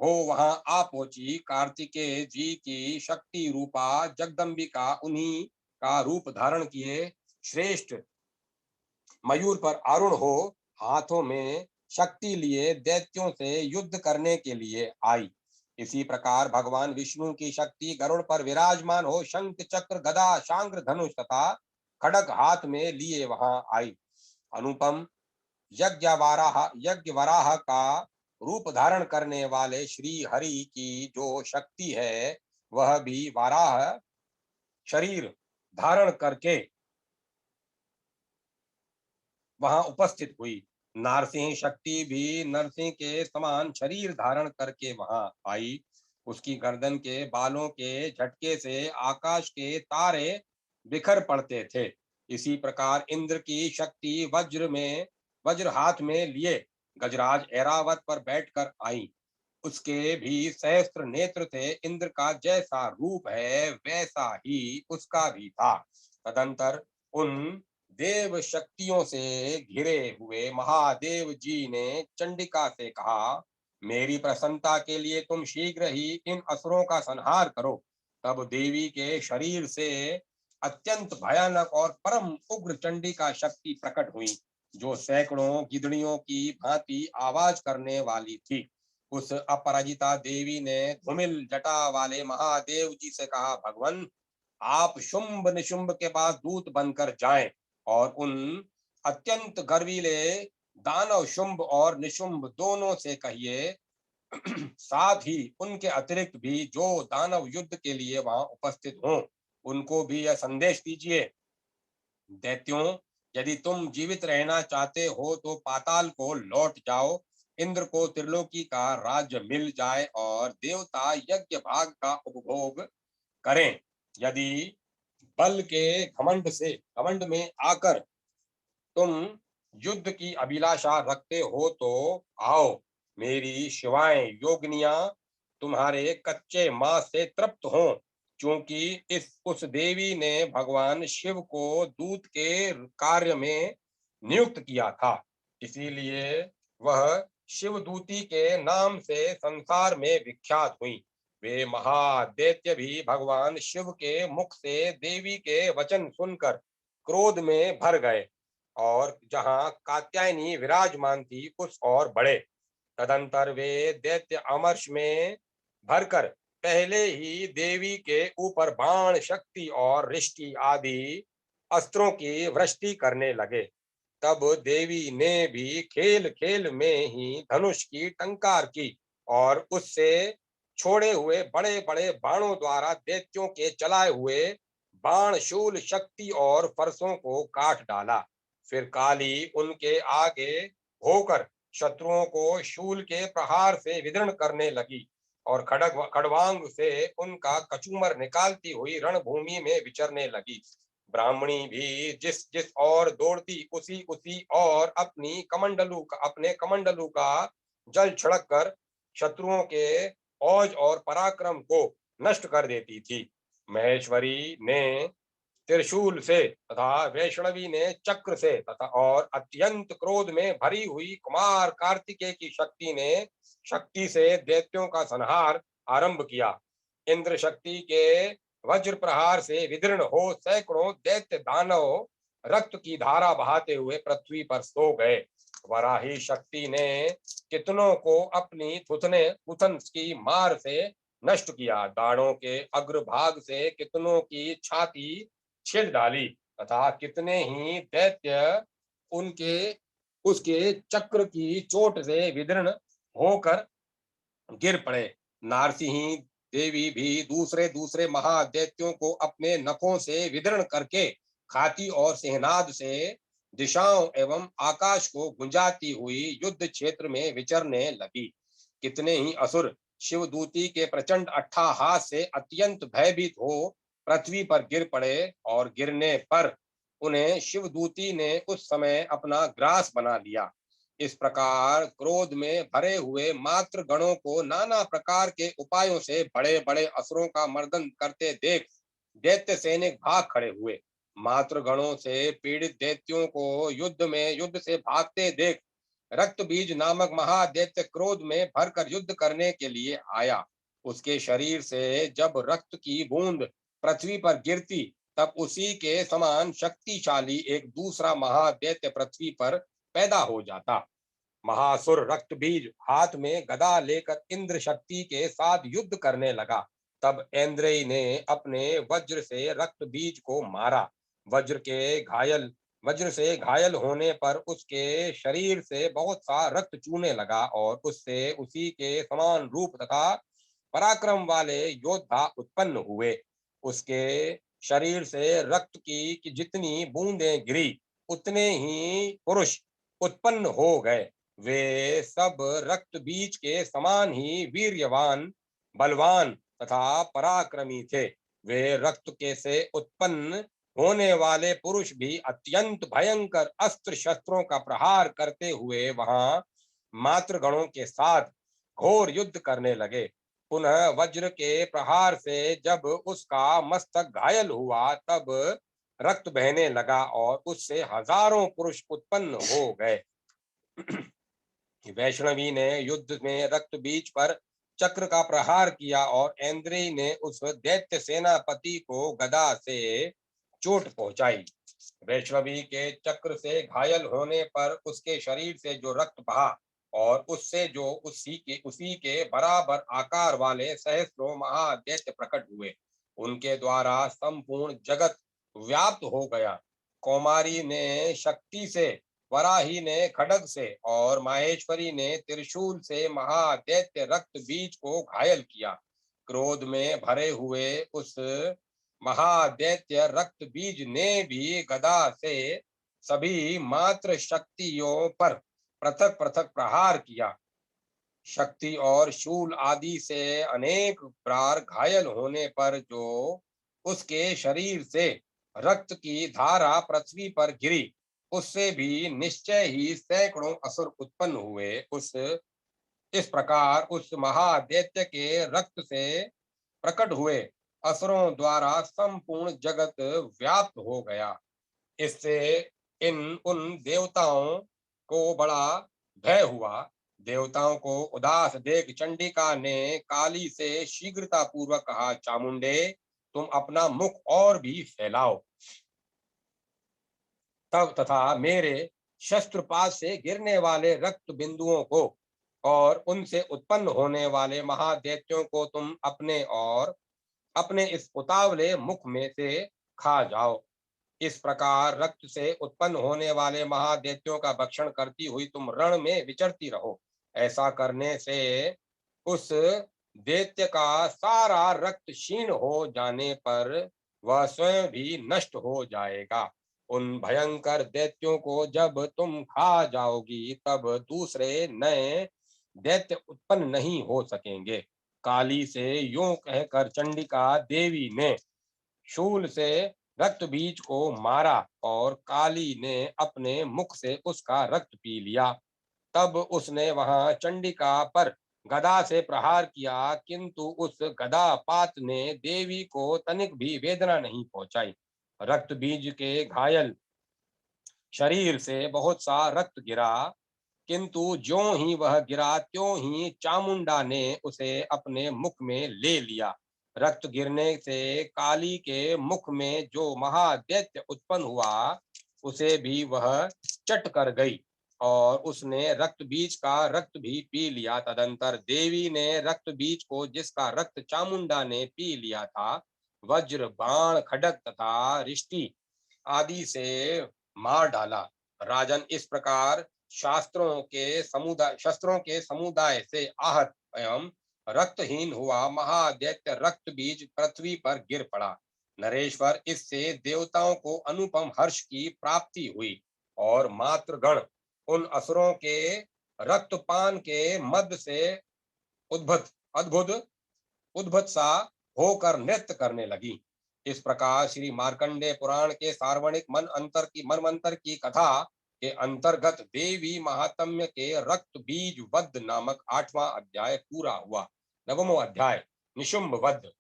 हो वहां आ पहुंची। कार्तिकेय जी की शक्ति रूपा जगदम्बिका उन्हीं का रूप धारण किए श्रेष्ठ मयूर पर आरूढ़ हो हाथों में शक्ति लिए दैत्यों से युद्ध करने के लिए आई। इसी प्रकार भगवान विष्णु की शक्ति गरुड़ पर विराजमान हो शंख, चक्र, गदा, शांग्र, धनुष तथा खड़ग हाथ में लिए वहां आई। अनुपम यज्ञ वराह का रूप धारण करने वाले श्री हरि की जो शक्ति है, वह भी वराह शरीर धारण करके वहां उपस्थित हुई। नारसिंह शक्ति भी नरसिंह के समान शरीर धारण करके वहां आई। उसकी गर्दन के बालों के झटके से आकाश के तारे बिखर पड़ते थे। इसी प्रकार इंद्र की शक्ति वज्र हाथ में लिए गजराज ऐरावत पर बैठकर आई। उसके भी सहस्त्र नेत्र थे। इंद्र का जैसा रूप है वैसा ही उसका भी था। तदंतर उन देव शक्तियों से घिरे हुए महादेव जी ने चंडिका से कहा, मेरी प्रसन्नता के लिए तुम शीघ्र ही इन असुरों का संहार करो। तब देवी के शरीर से अत्यंत भयानक और परम उग्र चंडिका शक्ति प्रकट हुई। जो सैकड़ों गिदड़ियों की भांति आवाज करने वाली थी। उस अपराजिता देवी ने धूमिल जटा वाले महादेव जी से कहा, भगवान, आप शुंभ निशुंभ के पास दूत बनकर जाएं और उन अत्यंत गर्वीले दानव शुंभ और निशुंभ दोनों से कहिए, साथ ही उनके अतिरिक्त भी जो दानव युद्ध के लिए वहां उपस्थित हों, उनको भी यह संदेश दीजिए, दैत्यों, यदि तुम जीवित रहना चाहते हो तो पाताल को लौट जाओ। इंद्र को त्रिलोकी का राज्य मिल जाए और देवता यज्ञ भाग का उपभोग करें। यदि बल के घमंड में आकर तुम युद्ध की अभिलाषा रखते हो तो आओ, मेरी शिवाएं योगिनियां तुम्हारे कच्चे मांस से तृप्त हों, क्योंकि इस उस देवी ने भगवान शिव को दूत के कार्य में नियुक्त किया था, इसीलिए वह शिवदूती के नाम से संसार में विख्यात हुई। वे महादैत्य भी भगवान शिव के मुख से देवी के वचन सुनकर क्रोध में भर गए और जहां कात्यायनी विराजमान थी उस और बढ़े। तदंतर वे दैत्य अमर्ष में भरकर पहले ही देवी के ऊपर बाण शक्ति और रिष्टि आदि अस्त्रों की वृष्टि करने लगे। तब देवी ने भी खेल खेल में ही धनुष की टंकार की और उससे छोड़े हुए बड़े बड़े बाणों द्वारा दैत्यों के चलाए हुए बाण शूल शक्ति और फरसों को काट डाला। फिर काली उनके आगे होकर शत्रुओं को शूल के प्रहार से विदीर्ण करने लगी और खड़वांग से उनका कचूमर निकालती हुई रणभूमि में विचरने लगी। ब्राह्मणी भी जिस जिस और दौड़ती उसी उसी और अपने कमंडलू का जल छिड़क कर शत्रुओं के औज और पराक्रम को नष्ट कर देती थी। महेश्वरी ने त्रिशूल से तथा वैष्णवी ने चक्र से तथा और अत्यंत क्रोध में भरी हुई कुमार कार्तिकेय की शक्ति से दैत्यों का संहार आरंभ किया। इंद्र शक्ति के वज्र प्रहार से विदीर्ण हो सैकड़ों दैत्य दानव रक्त की धारा बहाते हुए पृथ्वी पर सो गए। वराही शक्ति ने कितनों को अपनी थुथन की मार से नष्ट किया। दानों के अग्रभाग से कितनों की छाती छेद डाली तथा कितने ही दैत्य उनके उसके चक्र की चोट से विदीर्ण होकर गिर पड़े। नारसिंही देवी भी दूसरे दूसरे महादैत्यों को अपने नखों से विदीर्ण करके खाती और सिंहनाद से दिशाओं एवं आकाश को गुंजाती हुई युद्ध क्षेत्र में विचरने लगी। कितने ही असुर शिवदूती के प्रचंड अट्ठाहास से अत्यंत भयभीत हो पृथ्वी पर गिर पड़े और गिरने पर उन्हें शिवदूती ने उस समय अपना ग्रास बना लिया। इस प्रकार क्रोध में भरे हुए मात्र गणों को नाना प्रकार के उपायों से बड़े बड़े असुरों का मर्दन करते देख दैत्य सैनिक भाग खड़े हुए। मात्र गणों से पीड़ित दैत्यों को युद्ध से भागते देख रक्त बीज नामक महादैत्य क्रोध में भरकर युद्ध करने के लिए आया। उसके शरीर से जब रक्त की बूंद पृथ्वी पर गिरती तब उसी के समान शक्तिशाली एक दूसरा महादैत्य पृथ्वी पर पैदा हो जाता। महासुर रक्त बीज हाथ में गदा लेकर इंद्र शक्ति के साथ युद्ध करने लगा। तब ऐन्द्रेय ने अपने वज्र से रक्त बीज को मारा। वज्र के घायल वज्र से घायल होने पर उसके शरीर से बहुत सा रक्त चूने लगा और उससे उसी के समान रूप तथा पराक्रम वाले योद्धा उत्पन्न हुए। उसके शरीर से रक्त की जितनी बूंदें गिरी उतने ही पुरुष उत्पन्न हो गए। वे सब रक्त बीज के समान ही वीर्यवान, बलवान तथा पराक्रमी थे। वे रक्त के से उत्पन्न होने वाले पुरुष भी अत्यंत भयंकर अस्त्र शस्त्रों का प्रहार करते हुए वहां मातृगणों के साथ घोर युद्ध करने लगे। पुनः वज्र के प्रहार से जब उसका मस्तक घायल हुआ तब रक्त बहने लगा और उससे हजारों पुरुष उत्पन्न हो गए। वैष्णवी ने युद्ध में रक्त बीज पर चक्र का प्रहार किया और ऐन्द्रेय ने उस दैत्य सेनापति को गदा से चोट पहुंचाई। वैष्णवी के चक्र से घायल होने पर उसके शरीर से जो रक्त बहा और उससे जो उसी के बराबर आकार वाले सहस्रों महादैत्य प्रकट हुए, उनके द्वारा संपूर्ण जगत व्याप्त हो गया। कौमारी ने शक्ति से, वराही ने खड्ग से और माहेश्वरी ने त्रिशूल से महादैत्य रक्त बीज को घायल किया। क्रोध में भरे हुए उस महादैत्य रक्त बीज ने भी गदा से सभी मात्र शक्तियों पर पृथक पृथक प्रहार किया। शक्ति और शूल आदि से अनेक बार घायल होने पर जो उसके शरीर से रक्त की धारा पृथ्वी पर गिरी, उससे भी निश्चय ही सैकड़ों असुर उत्पन्न हुए। इस प्रकार उस महादैत्य के रक्त से प्रकट हुए असुरों द्वारा संपूर्ण जगत व्याप्त हो गया। इससे इन उन देवताओं को बड़ा भय हुआ। देवताओं को उदास देख चंडिका ने काली से शीघ्रता पूर्वक कहा, चामुंडे, तुम अपना मुख और भी फैलाओ। तब तथा मेरे शस्त्रपात से गिरने वाले रक्त बिंदुओं को और उनसे उत्पन्न होने वाले महादैत्यों को तुम अपने इस उतावले मुख में से खा जाओ। इस प्रकार रक्त से उत्पन्न होने वाले महादैत्यों का भक्षण करती हुई तुम रण में विचरती रहो। ऐसा करने से उस दैत्य का सारा रक्त क्षीण हो जाने पर वह स्वयं भी नष्ट हो जाएगा। उन भयंकर दैत्यों को जब तुम खा जाओगी, तब दूसरे नए दैत्य उत्पन्न नहीं हो सकेंगे। काली से यूं कहकर चंडिका देवी ने शूल से रक्त बीज को मारा और काली ने अपने मुख से उसका रक्त पी लिया। तब उसने वहां चंडिका पर गदा से प्रहार किया, किंतु उस गदा पात ने देवी को तनिक भी वेदना नहीं पहुंचाई। रक्त बीज के घायल शरीर से बहुत सा रक्त गिरा, किंतु ज्यों ही वह गिरा त्यों ही चामुंडा ने उसे अपने मुख में ले लिया। रक्त गिरने से काली के मुख में जो महादैत्य उत्पन्न हुआ, उसे भी वह चट कर गई और उसने रक्त बीज का रक्त भी पी लिया। तदंतर देवी ने रक्त बीज को, जिसका रक्त चामुंडा ने पी लिया था, वज्र, बाण, खड्ग तथा रिष्टि आदि से मार डाला। राजन, इस प्रकार शस्त्रों के समुदाय से आहत एवं रक्तहीन हुआ महादैत्य रक्त बीज पृथ्वी पर गिर पड़ा। नरेश्वर, इससे देवताओं को अनुपम हर्ष की प्राप्ति हुई और मातृगण उन असुरों के रक्तपान के मद से उद्भत अद्भुत उद्भत सा होकर नृत्य करने लगी। इस प्रकार श्री मार्कंडे पुराण के सार्वणिक मनवंतर की कथा के अंतर्गत देवी महात्म्य के रक्त बीज वध नामक 8वां अध्याय पूरा हुआ। 9वां अध्याय निशुंभ वध।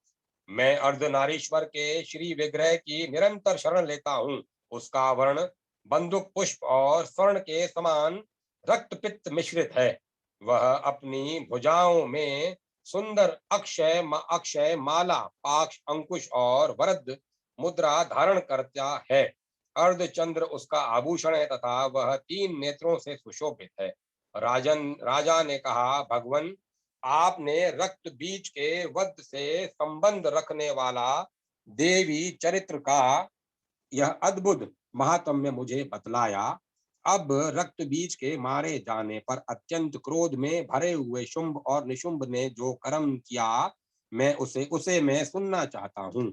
मैं अर्धनारीश्वर के श्री विग्रह की निरंतर शरण लेता हूँ। उसका वर्ण बंदूक पुष्प और स्वर्ण के समान रक्त पित्त मिश्रित है। वह अपनी भुजाओं में सुंदर अक्षय माला, पाक्ष, अंकुश और वरद मुद्रा धारण करता है। अर्धचंद्र उसका आभूषण है तथा वह 3 नेत्रों से सुशोभित है। राजा ने कहा, भगवन, आपने रक्त बीज के वध से संबंध रखने वाला देवी चरित्र का यह अद्भुत महात्म्य मुझे बतलाया। अब रक्त बीज के मारे जाने पर अत्यंत क्रोध में भरे हुए शुंभ और निशुंभ ने जो कर्म किया, मैं उसे मैं सुनना चाहता हूँ।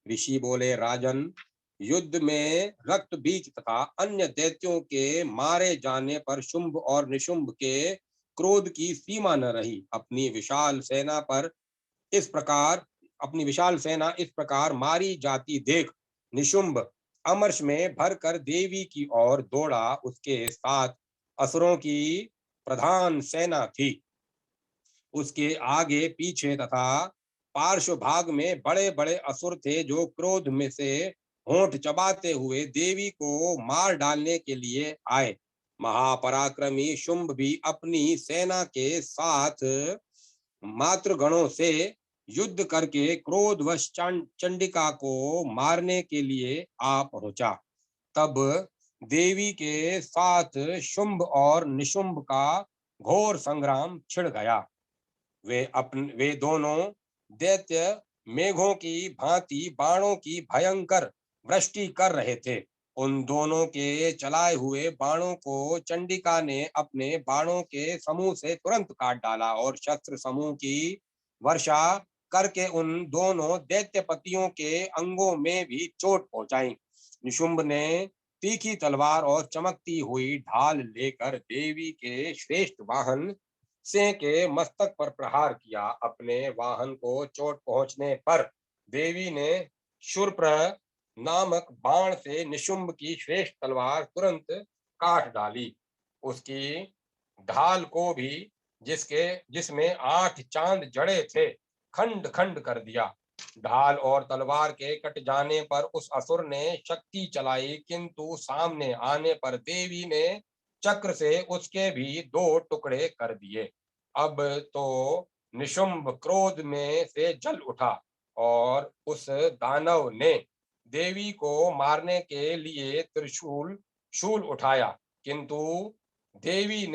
ऋषि बोले, राजन, युद्ध में रक्त बीज तथा अन्य दैत्यों के मारे जाने पर शुंभ और निशुंभ के क्रोध की सीमा न रही। अपनी विशाल सेना इस प्रकार मारी जाती देख निशुंभ अमर्ष में भरकर देवी की ओर दौड़ा। उसके साथ असुरों की प्रधान सेना थी। उसके आगे पीछे तथा पार्श्व भाग में बड़े बड़े असुर थे, जो क्रोध में से होंठ चबाते हुए देवी को मार डालने के लिए आए। महापराक्रमी शुंभ भी अपनी सेना के साथ मातृगणों से युद्ध करके क्रोधवश चंडिका को मारने के लिए आ पहुंचा। तब देवी के साथ शुंभ और निशुंभ का घोर संग्राम छिड़ गया। वे दोनों दैत्य मेघों की भांति बाणों की भयंकर वृष्टि कर रहे थे। उन दोनों के चलाए हुए बाणों को चंडिका ने अपने बाणों के समूह से तुरंत काट डाला और शस्त्र समूह की वर्षा करके उन दोनों दैत्यपतियों के अंगों में भी चोट पहुंचाई। निशुंभ ने तीखी तलवार और चमकती हुई ढाल लेकर देवी के श्रेष्ठ वाहन सिंह के मस्तक पर प्रहार किया। अपने वाहन को चोट पहुंचने पर देवी ने शूर्पणख नामक बाण से निशुंभ की श्रेष्ठ तलवार तुरंत काट डाली। उसकी ढाल को भी जिसमें 8 चांद जड़े थे खंड खंड कर दिया। ढाल और तलवार के कट जाने पर उस असुर ने शक्ति चलाई, किंतु सामने आने पर देवी ने चक्र से उसके भी 2 टुकड़े कर दिए। अब तो निशुंभ क्रोध में से जल उठा और उस दानव ने देवी को मारने के लिए त्रिशूल शूल उठाया, किंतु देवी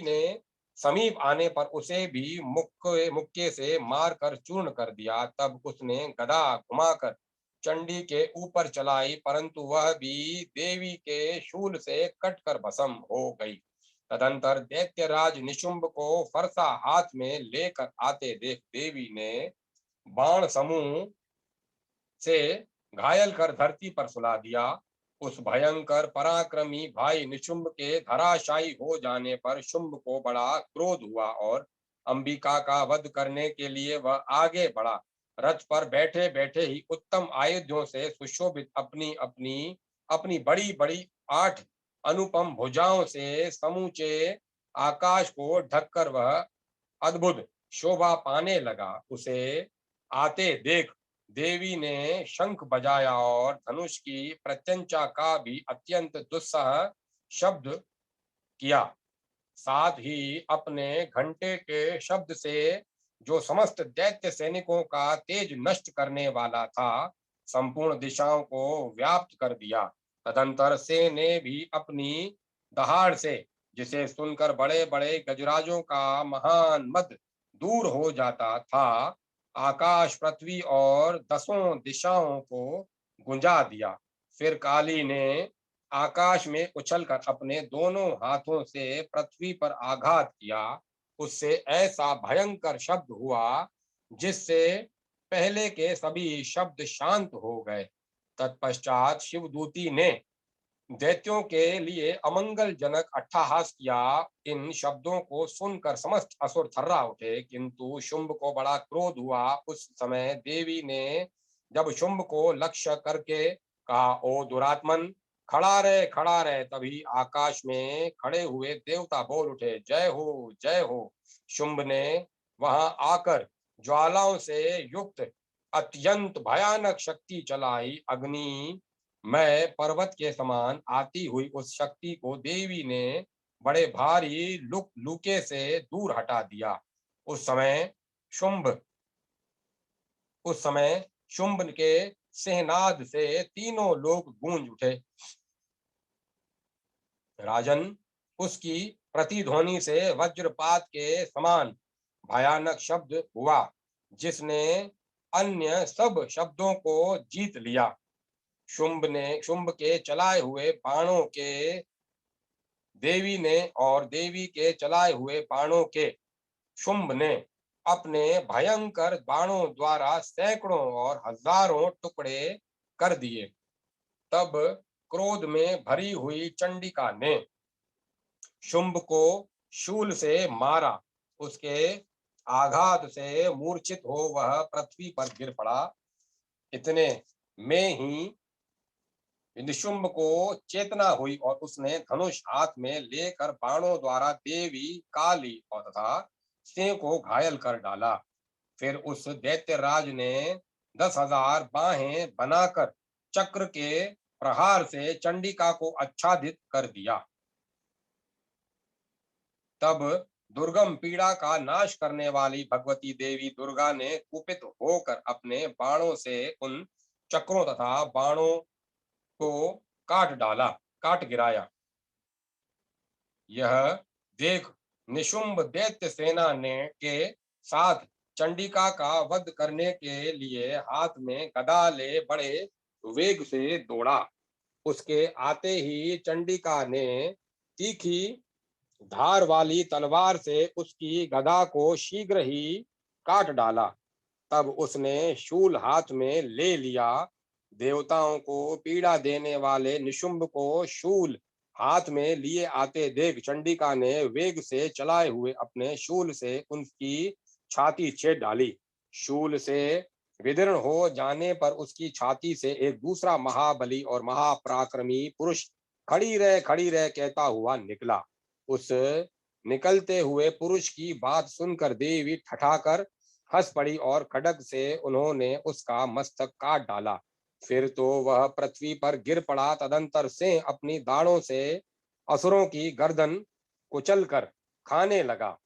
ने समीप आने पर उसे भी मुक्के से मारकर चूर्ण कर दिया। तब उसने गदा घुमाकर चंडी के ऊपर चलाई, परंतु वह भी देवी के शूल से कटकर भस्म हो गई। तदंतर दैत्यराज निशुंभ को फरसा हाथ में लेकर आते देख देवी ने बाण समूह से घायल कर धरती पर सुला दिया। उस भयंकर पराक्रमी भाई निशुंभ के धराशायी हो जाने पर शुंभ को बड़ा क्रोध हुआ और अंबिका का वध करने के लिए वह आगे बढ़ा। रथ पर बैठे बैठे ही उत्तम आयुधों से सुशोभित अपनी बड़ी बड़ी 8 अनुपम भुजाओं से समूचे आकाश को ढककर वह अद्भुत शोभा पाने लगा। उसे आते देख देवी ने शंख बजाया और धनुष की प्रत्यंचा का भी अत्यंत दुस्सह शब्द किया। साथ ही अपने घंटे के शब्द से जो समस्त दैत्य सैनिकों का तेज नष्ट करने वाला था, संपूर्ण दिशाओं को व्याप्त कर दिया। तदंतर से ने भी अपनी दहाड़ से, जिसे सुनकर बड़े बड़े गजराजों का महान मद दूर हो जाता था, आकाश पृथ्वी और 10 दिशाओं को गुंजा दिया। फिर काली ने आकाश में उछलकर अपने दोनों हाथों से पृथ्वी पर आघात किया। उससे ऐसा भयंकर शब्द हुआ जिससे पहले के सभी शब्द शांत हो गए। तत्पश्चात शिवदूती ने दैत्यों के लिए अमंगलजनक अट्टहास किया। इन शब्दों को सुनकर समस्त असुर थर्रा उठे, किंतु शुंभ को बड़ा क्रोध हुआ। उस समय देवी ने जब शुंभ को लक्ष्य करके कहा, ओ दुरात्मन, खड़ा रहे। तभी आकाश में खड़े हुए देवता बोल उठे, जय हो जय हो। शुंभ ने वहां आकर ज्वालाओं से युक्त अत्यंत भयानक शक्ति चलाई। अग्नि मैं पर्वत के समान आती हुई उस शक्ति को देवी ने बड़े भारी लुके से दूर हटा दिया। शुंभ उस समय शुंभ के सिंहनाद से तीनों लोग गूंज उठे। राजन, उसकी प्रतिध्वनि से वज्रपात के समान भयानक शब्द हुआ, जिसने अन्य सब शब्दों को जीत लिया। शुंभ के चलाए हुए बाणों के देवी के चलाए हुए बाणों के शुंभ ने अपने भयंकर बाणों द्वारा सैकड़ों और हजारों टुकड़े कर दिए। तब क्रोध में भरी हुई चंडिका ने शुंभ को शूल से मारा। उसके आघात से मूर्छित हो वह पृथ्वी पर गिर पड़ा। इतने में ही निशुंभ को चेतना हुई और उसने धनुष हाथ में लेकर बाणों द्वारा देवी, काली और तथा सिंह को घायल कर डाला। फिर उस दैत्यराज ने 10,000 बाहें बनाकर चक्र के प्रहार से चंडिका को आच्छादित कर दिया। तब दुर्गम पीड़ा का नाश करने वाली भगवती देवी दुर्गा ने कुपित होकर अपने बाणों से उन चक्रों तथा बाणों को काट डाला, काट गिराया। यह देख निशुंभ दैत्य सेना ने के साथ चंडिका का वध करने के लिए हाथ में गदा ले बड़े वेग से दौड़ा। उसके आते ही चंडिका ने तीखी धार वाली तलवार से उसकी गदा को शीघ्र ही काट डाला। तब उसने शूल हाथ में ले लिया। देवताओं को पीड़ा देने वाले निशुंभ को शूल हाथ में लिए आते देख चंडिका ने वेग से चलाए हुए अपने शूल से उनकी छाती छेद डाली। शूल से विदीर्ण हो जाने पर उसकी छाती से एक दूसरा महाबली और महापराक्रमी पुरुष खड़ी रह कहता हुआ निकला। उस निकलते हुए पुरुष की बात सुनकर देवी ठठाकर हंस पड़ी और खड्ग से उन्होंने उसका मस्तक काट डाला। फिर तो वह पृथ्वी पर गिर पड़ा। तदंतर से अपनी दाढ़ों से असुरों की गर्दन कुचलकर खाने लगा।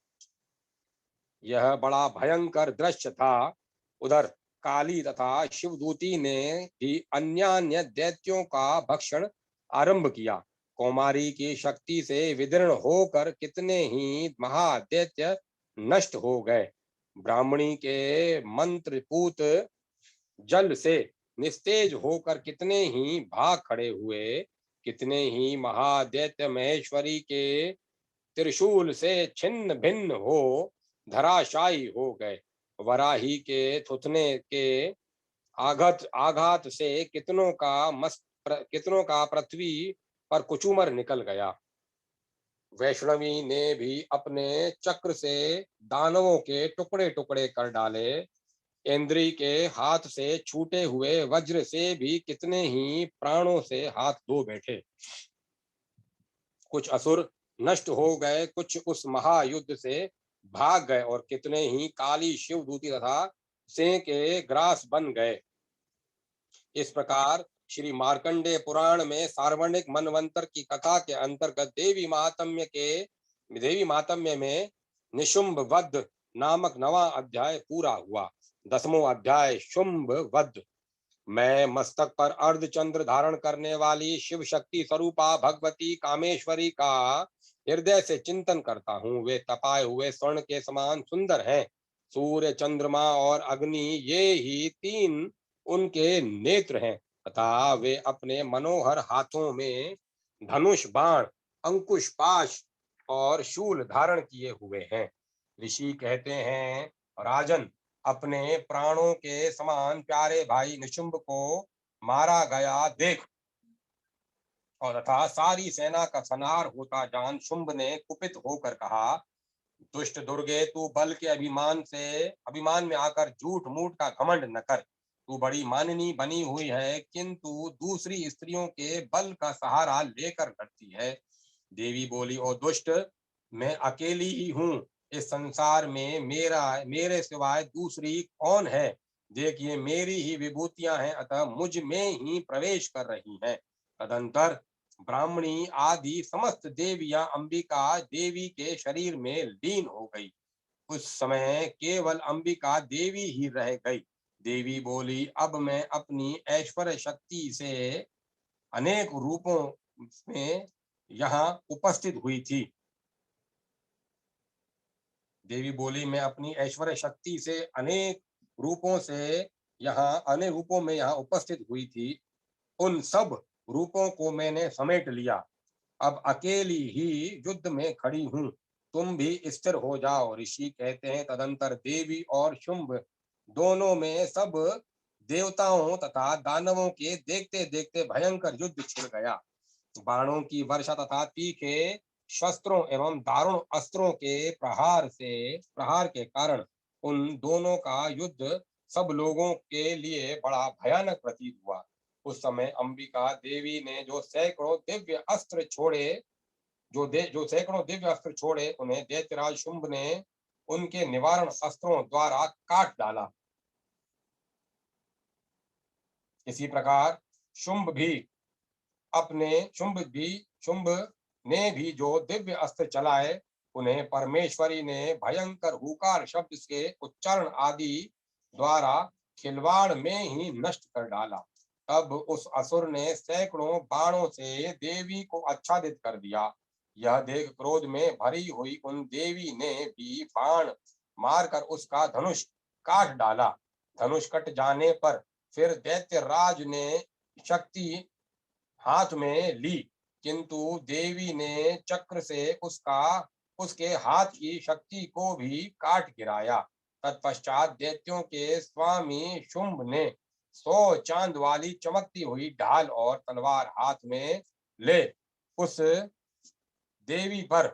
यह बड़ा भयंकर दृश्य था। उधर काली तथा शिवदूती ने भी अन्य दैत्यों का भक्षण आरंभ किया। कौमारी की शक्ति से विदीर्ण होकर कितने ही महादैत्य नष्ट हो गए। ब्राह्मणी के मंत्रपूत जल से निस्तेज होकर कितने ही भाग खड़े हुए। कितने ही महादैत्य महेश्वरी के त्रिशूल से छिन्न भिन्न हो धराशायी हो गए। वराही के थुथने के आघात आघात से कितनों का पृथ्वी पर कुचूमर निकल गया। वैष्णवी ने भी अपने चक्र से दानवों के टुकड़े टुकड़े कर डाले। इंद्री के हाथ से छूटे हुए वज्र से भी कितने ही प्राणों से हाथ धो बैठे। कुछ असुर नष्ट हो गए, कुछ उस महायुद्ध से भाग गए और कितने ही काली शिवदूती तथा सिंह के ग्रास बन गए। इस प्रकार श्री मार्कंडेय पुराण में सार्वणिक मनवंतर की कथा के अंतर्गत देवी मातम्य में निशुंभ वध नामक नवा अध्याय पूरा हुआ। 10वां अध्याय शुंभ वध। मैं मस्तक पर अर्धचंद्र धारण करने वाली शिव शक्ति स्वरूपा भगवती कामेश्वरी का हृदय से चिंतन करता हूँ। वे तपाए हुए स्वर्ण के समान सुंदर हैं। सूर्य, चंद्रमा और अग्नि ये ही तीन उनके नेत्र हैं तथा वे अपने मनोहर हाथों में धनुष, बाण, अंकुश, पाश और शूल धारण किए हुए हैं। ऋषि कहते हैं, राजन, अपने प्राणों के समान प्यारे भाई निशुंभ को मारा गया देख और तथा सारी सेना का संहार होता जान शुंभ ने कुपित होकर कहा, दुष्ट दुर्गे, तू बल के अभिमान में आकर झूठ मूठ का घमंड न कर। तू बड़ी माननी बनी हुई है, किंतु दूसरी स्त्रियों के बल का सहारा लेकर लड़ती है। देवी बोली, ओ दुष्ट, मैं अकेली ही हूँ। इस संसार में मेरे सिवाय दूसरी कौन है? देखिए, मेरी ही विभूतियां हैं, अतः मुझ में ही प्रवेश कर रही हैं। तदंतर ब्राह्मणी आदि समस्त देवियां अंबिका देवी के शरीर में लीन हो गई। उस समय केवल अंबिका देवी ही रह गई। देवी बोली, अब मैं अपनी ऐश्वर्य शक्ति से अनेक रूपों में यहाँ उपस्थित हुई थी। देवी बोली, मैं अपनी ऐश्वर्य शक्ति से अनेक रूपों में यहाँ उपस्थित हुई थी। उन सब रूपों को मैंने समेट लिया। अब अकेली ही युद्ध में खड़ी हूँ। तुम भी स्थिर हो जाओ। ऋषि कहते हैं, तदंतर देवी और शुंभ दोनों में सब देवताओं तथा दानवों के देखते देखते भयंकर युद्ध छिड़ गया। बाणों की वर्षा तथा तीखे शस्त्रों एवं दारुण अस्त्रों के प्रहार के कारण उन दोनों का युद्ध सब लोगों के लिए बड़ा भयानक प्रतीत हुआ। उस समय अंबिका देवी ने जो सैकड़ों दिव्य अस्त्र छोड़े, उन्हें दैत्यराज शुंभ ने उनके निवारण अस्त्रों द्वारा काट डाला। इसी प्रकार शुंभ भी शुंभ ने भी जो दिव्य अस्त्र चलाए, उन्हें परमेश्वरी ने भयंकर हुकार शब्द के उच्चारण आदि द्वारा खिलवाड़ में ही नष्ट कर डाला। तब उस असुर ने सैकड़ों बाणों से देवी को आच्छादित कर दिया। यह देख क्रोध में भरी हुई उन देवी ने भी बाण मारकर उसका धनुष काट डाला। धनुष कट जाने पर फिर दैत्यराज ने शक्ति हाथ में ली, किंतु देवी ने चक्र से उसके हाथ की शक्ति को भी काट गिराया। तत्पश्चात दैत्यों के स्वामी शुंभ ने 100 चांद वाली चमकती हुई ढाल और तलवार हाथ में ले उस देवी पर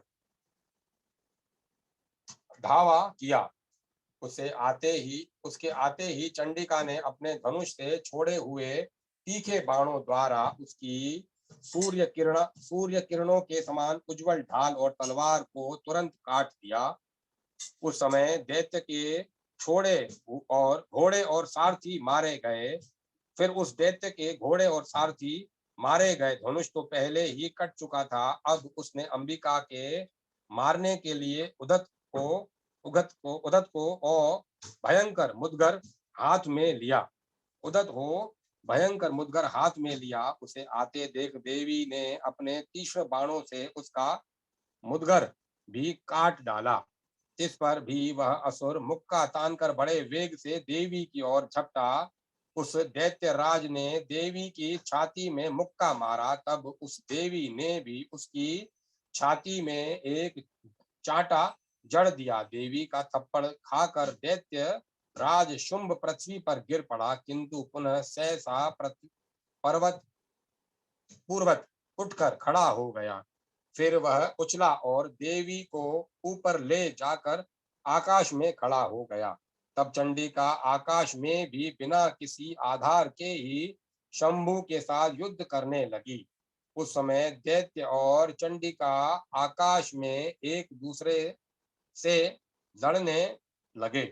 धावा किया। उसके आते ही चंडिका ने अपने धनुष से छोड़े हुए तीखे बाणों द्वारा उसकी सूर्य किरणों के समान उज्जवल ढाल और तलवार को तुरंत काट दिया। उस समय दैत्य के छोड़े और घोड़े और सारथी मारे गए। फिर उस दैत्य के घोड़े और सारथी मारे गए। धनुष तो पहले ही कट चुका था, अब उसने अंबिका के मारने के लिए उदत को और भयंकर मुदगर हाथ में लिया। उदत हो भयंकर मुदगर हाथ में लिया। उसे आते देख देवी ने अपने तीक्ष्ण बाणों से उसका मुदगर भी काट डाला। इस पर भी वह असुर मुक्का तानकर बड़े वेग से देवी की ओर झपटा। उस दैत्य राज ने देवी की छाती में मुक्का मारा। तब उस देवी ने भी उसकी छाती में एक चांटा जड़ दिया। देवी का थप्पड़ खाकर दैत्य राज शुंभ पृथ्वी पर गिर पड़ा, किंतु पुनः सहसा पर्वत पूर्वत उठकर खड़ा हो गया। फिर वह उछला और देवी को ऊपर ले जाकर आकाश में खड़ा हो गया। तब चंडिका आकाश में भी बिना किसी आधार के ही शंभु के साथ युद्ध करने लगी। उस समय दैत्य और चंडिका आकाश में एक दूसरे से लड़ने लगे।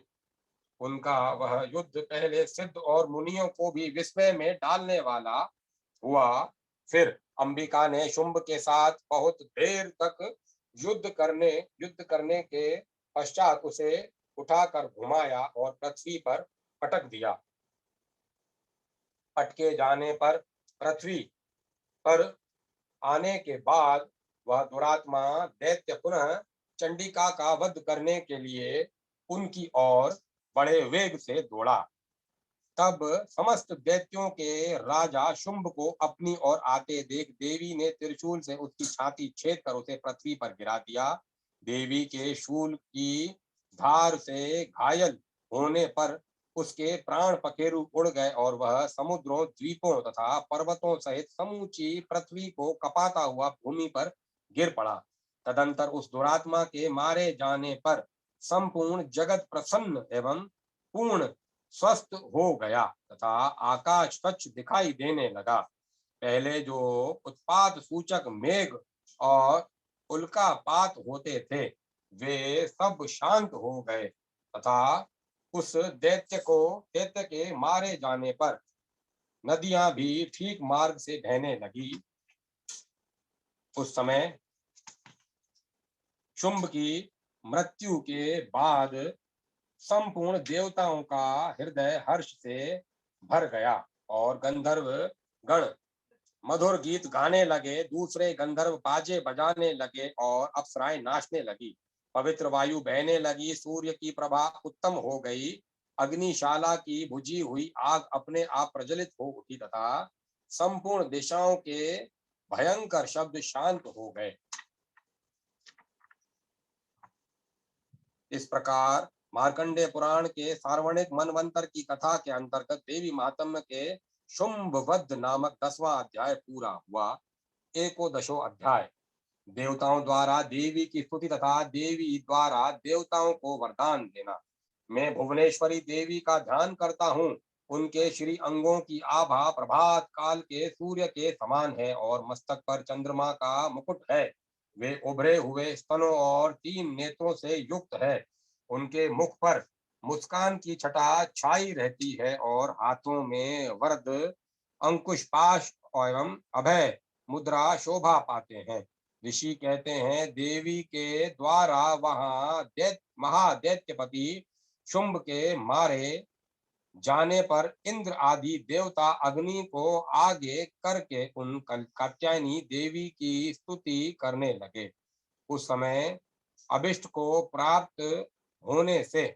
उनका वह युद्ध पहले सिद्ध और मुनियों को भी विस्मय में डालने वाला हुआ। फिर अंबिका ने शुंभ के साथ बहुत देर तक युद्ध करने के पश्चात उसे उठाकर घुमाया और पृथ्वी पर पटक दिया। पटके जाने पर पृथ्वी पर आने के बाद वह दुरात्मा दैत्य पुनः चंडिका का वध करने के लिए उनकी ओर बड़े वेग से दौड़ा। तब समस्त दैत्यों के राजा शुंभ को अपनी ओर आते देख देवी ने त्रिशूल से उसकी छाती छेद कर उसे पृथ्वी पर गिरा दिया। देवी के शूल की धार से घायल होने पर उसके प्राण पखेरु उड़ गए और वह समुद्रों, द्वीपों तथा पर्वतों सहित समूची पृथ्वी को कपाता हुआ भूमि पर गिर पड़ा। तदंतर उस दुरात्मा के मारे जाने पर संपूर्ण जगत प्रसन्न एवं पूर्ण स्वस्थ हो गया तथा आकाश स्वच्छ दिखाई देने लगा। पहले जो उत्पात सूचक मेघ और उल्कापात होते थे, वे सब शांत हो गए तथा उस दैत्य के मारे जाने पर नदियां भी ठीक मार्ग से बहने लगी। उस समय शुंभ की मृत्यु के बाद संपूर्ण देवताओं का हृदय हर्ष से भर गया और गंधर्व गण मधुर गीत गाने लगे। दूसरे गंधर्व बाजे बजाने लगे और अप्सराएं नाचने लगी। पवित्र वायु बहने लगी। सूर्य की प्रभा उत्तम हो गई। अग्निशाला की बुझी हुई आग अपने आप प्रज्वलित हो उठी तथा संपूर्ण दिशाओं के भयंकर शब्द शांत हो गए। इस प्रकार मार्कंडेय पुराण के सार्वणिक मनवंतर की कथा के अंतर्गत देवी महात्म्य के शुंभ वध नामक 10वां अध्याय पूरा हुआ। 11वां अध्याय देवताओं द्वारा देवी की स्तुति तथा देवी द्वारा देवताओं को वरदान देना। मैं भुवनेश्वरी देवी का ध्यान करता हूँ। उनके श्री अंगों की आभा प्रभात काल के सूर्य के समान है और मस्तक पर चंद्रमा का मुकुट है। वे उभरे हुए स्तनों और 3 नेत्रों से युक्त है। उनके मुख पर मुस्कान की छटा छाई रहती है और हाथों में वरद, अंकुश, पाश एवं अभय मुद्रा शोभा पाते हैं। ऋषि कहते हैं देवी के द्वारा वहां महादैत्यपति शुंभ के मारे जाने पर इंद्र आदि देवता अग्नि को आगे करके उन कात्यायनी देवी की स्तुति करने लगे। उस समय अभिष्ट को प्राप्त होने से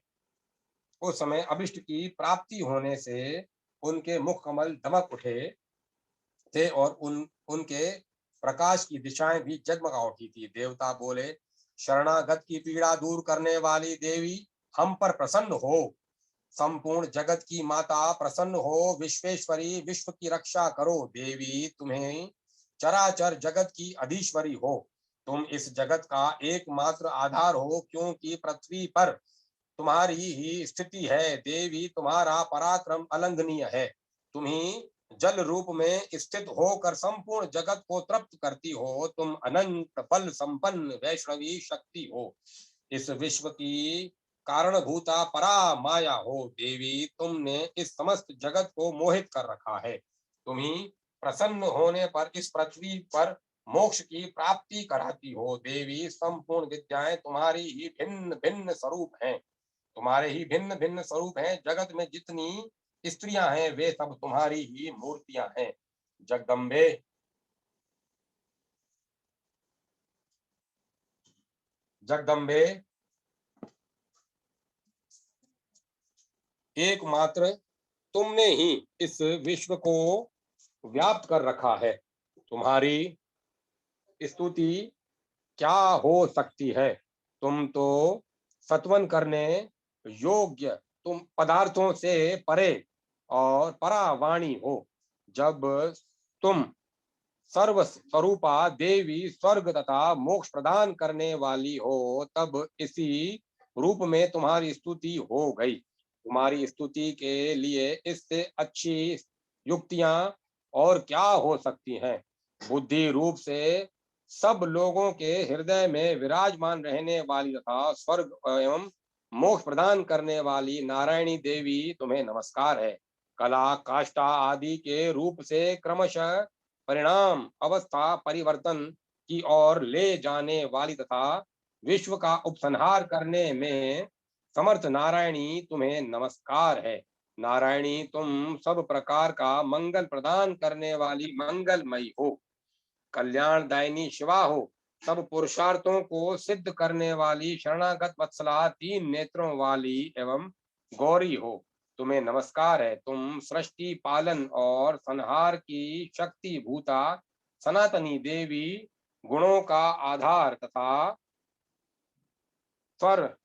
उस समय अभिष्ट की प्राप्ति होने से उनके मुख कमल दमक उठे थे और उनके प्रकाश की दिशाएं भी जगमगा उठी थी। देवता बोले, शरणागत की पीड़ा दूर करने वाली देवी, हम पर प्रसन्न हो। संपूर्ण जगत की माता प्रसन्न हो। विश्वेश्वरी, विश्व की रक्षा करो। देवी, तुम्हें चराचर जगत की अधीश्वरी हो। तुम इस जगत का एकमात्र आधार हो, क्योंकि पृथ्वी पर तुम्हारी ही स्थिति है। देवी, तुम्हारा पराक्रम अलंघनीय है। तुम ही जल रूप में स्थित होकर संपूर्ण जगत को तृप्त करती हो। तुम अनंत बल संपन्न वैष्णवी शक्ति हो। इस विश्व की कारणभूता परा माया हो। देवी, तुमने इस समस्त जगत को मोहित कर रखा है। तुम ही प्रसन्न होने पर इस पृथ्वी पर मोक्ष की प्राप्ति कराती हो। देवी, संपूर्ण विद्याएं तुम्हारी ही भिन्न भिन्न स्वरूप हैं। तुम्हारे ही भिन्न भिन्न स्वरूप हैं। जगत में जितनी स्त्रियां हैं वे सब तुम्हारी ही मूर्तियां हैं। जगदम्बे, जगदम्बे, एकमात्र तुमने ही इस विश्व को व्याप्त कर रखा है। तुम्हारी स्तुति क्या हो सकती है। तुम तो सत्वन करने योग्य तुम पदार्थों से परे और परावाणी हो। जब तुम सर्व स्वरूपा देवी स्वर्ग तथा मोक्ष प्रदान करने वाली हो, तब इसी रूप में तुम्हारी स्तुति हो गई। तुम्हारी स्तुति के लिए इससे अच्छी युक्तियां और क्या हो सकती हैं। बुद्धि रूप से सब लोगों के हृदय में विराजमान रहने वाली तथा स्वर्ग एवं मोक्ष प्रदान करने वाली नारायणी देवी, तुम्हें नमस्कार है। कला, काष्ठा आदि के रूप से क्रमशः परिणाम अवस्था परिवर्तन की ओर ले जाने वाली तथा विश्व का उपसंहार करने में समर्थ नारायणी, तुम्हें नमस्कार है। नारायणी, तुम सब प्रकार का मंगल प्रदान करने वाली मंगलमयी हो। कल्याणदायिनी शिवा हो। सब पुरुषार्थों को सिद्ध करने वाली शरणागत वत्सला, तीन नेत्रों वाली एवं गौरी हो। तुम्हें नमस्कार है। तुम सृष्टि पालन और संहार की शक्ति भूता सनातनी देवी, गुणों का आधार तथा स्वर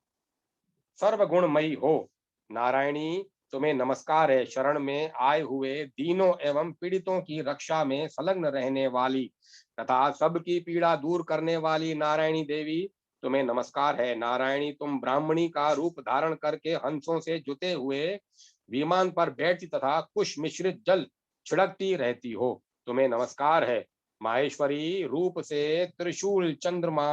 सर्वगुणमयी हो। नारायणी, तुम्हें नमस्कार है। शरण में आए हुए दीनों एवं पीड़ितों की रक्षा में संलग्न रहने वाली तथा सबकी पीड़ा दूर करने वाली नारायणी देवी, तुम्हें नमस्कार है। नारायणी, तुम ब्राह्मणी का रूप धारण करके हंसों से जुते हुए विमान पर बैठती तथा कुश मिश्रित जल छिड़कती रहती हो। तुम्हें नमस्कार है। माहेश्वरी रूप से त्रिशूल, चंद्रमा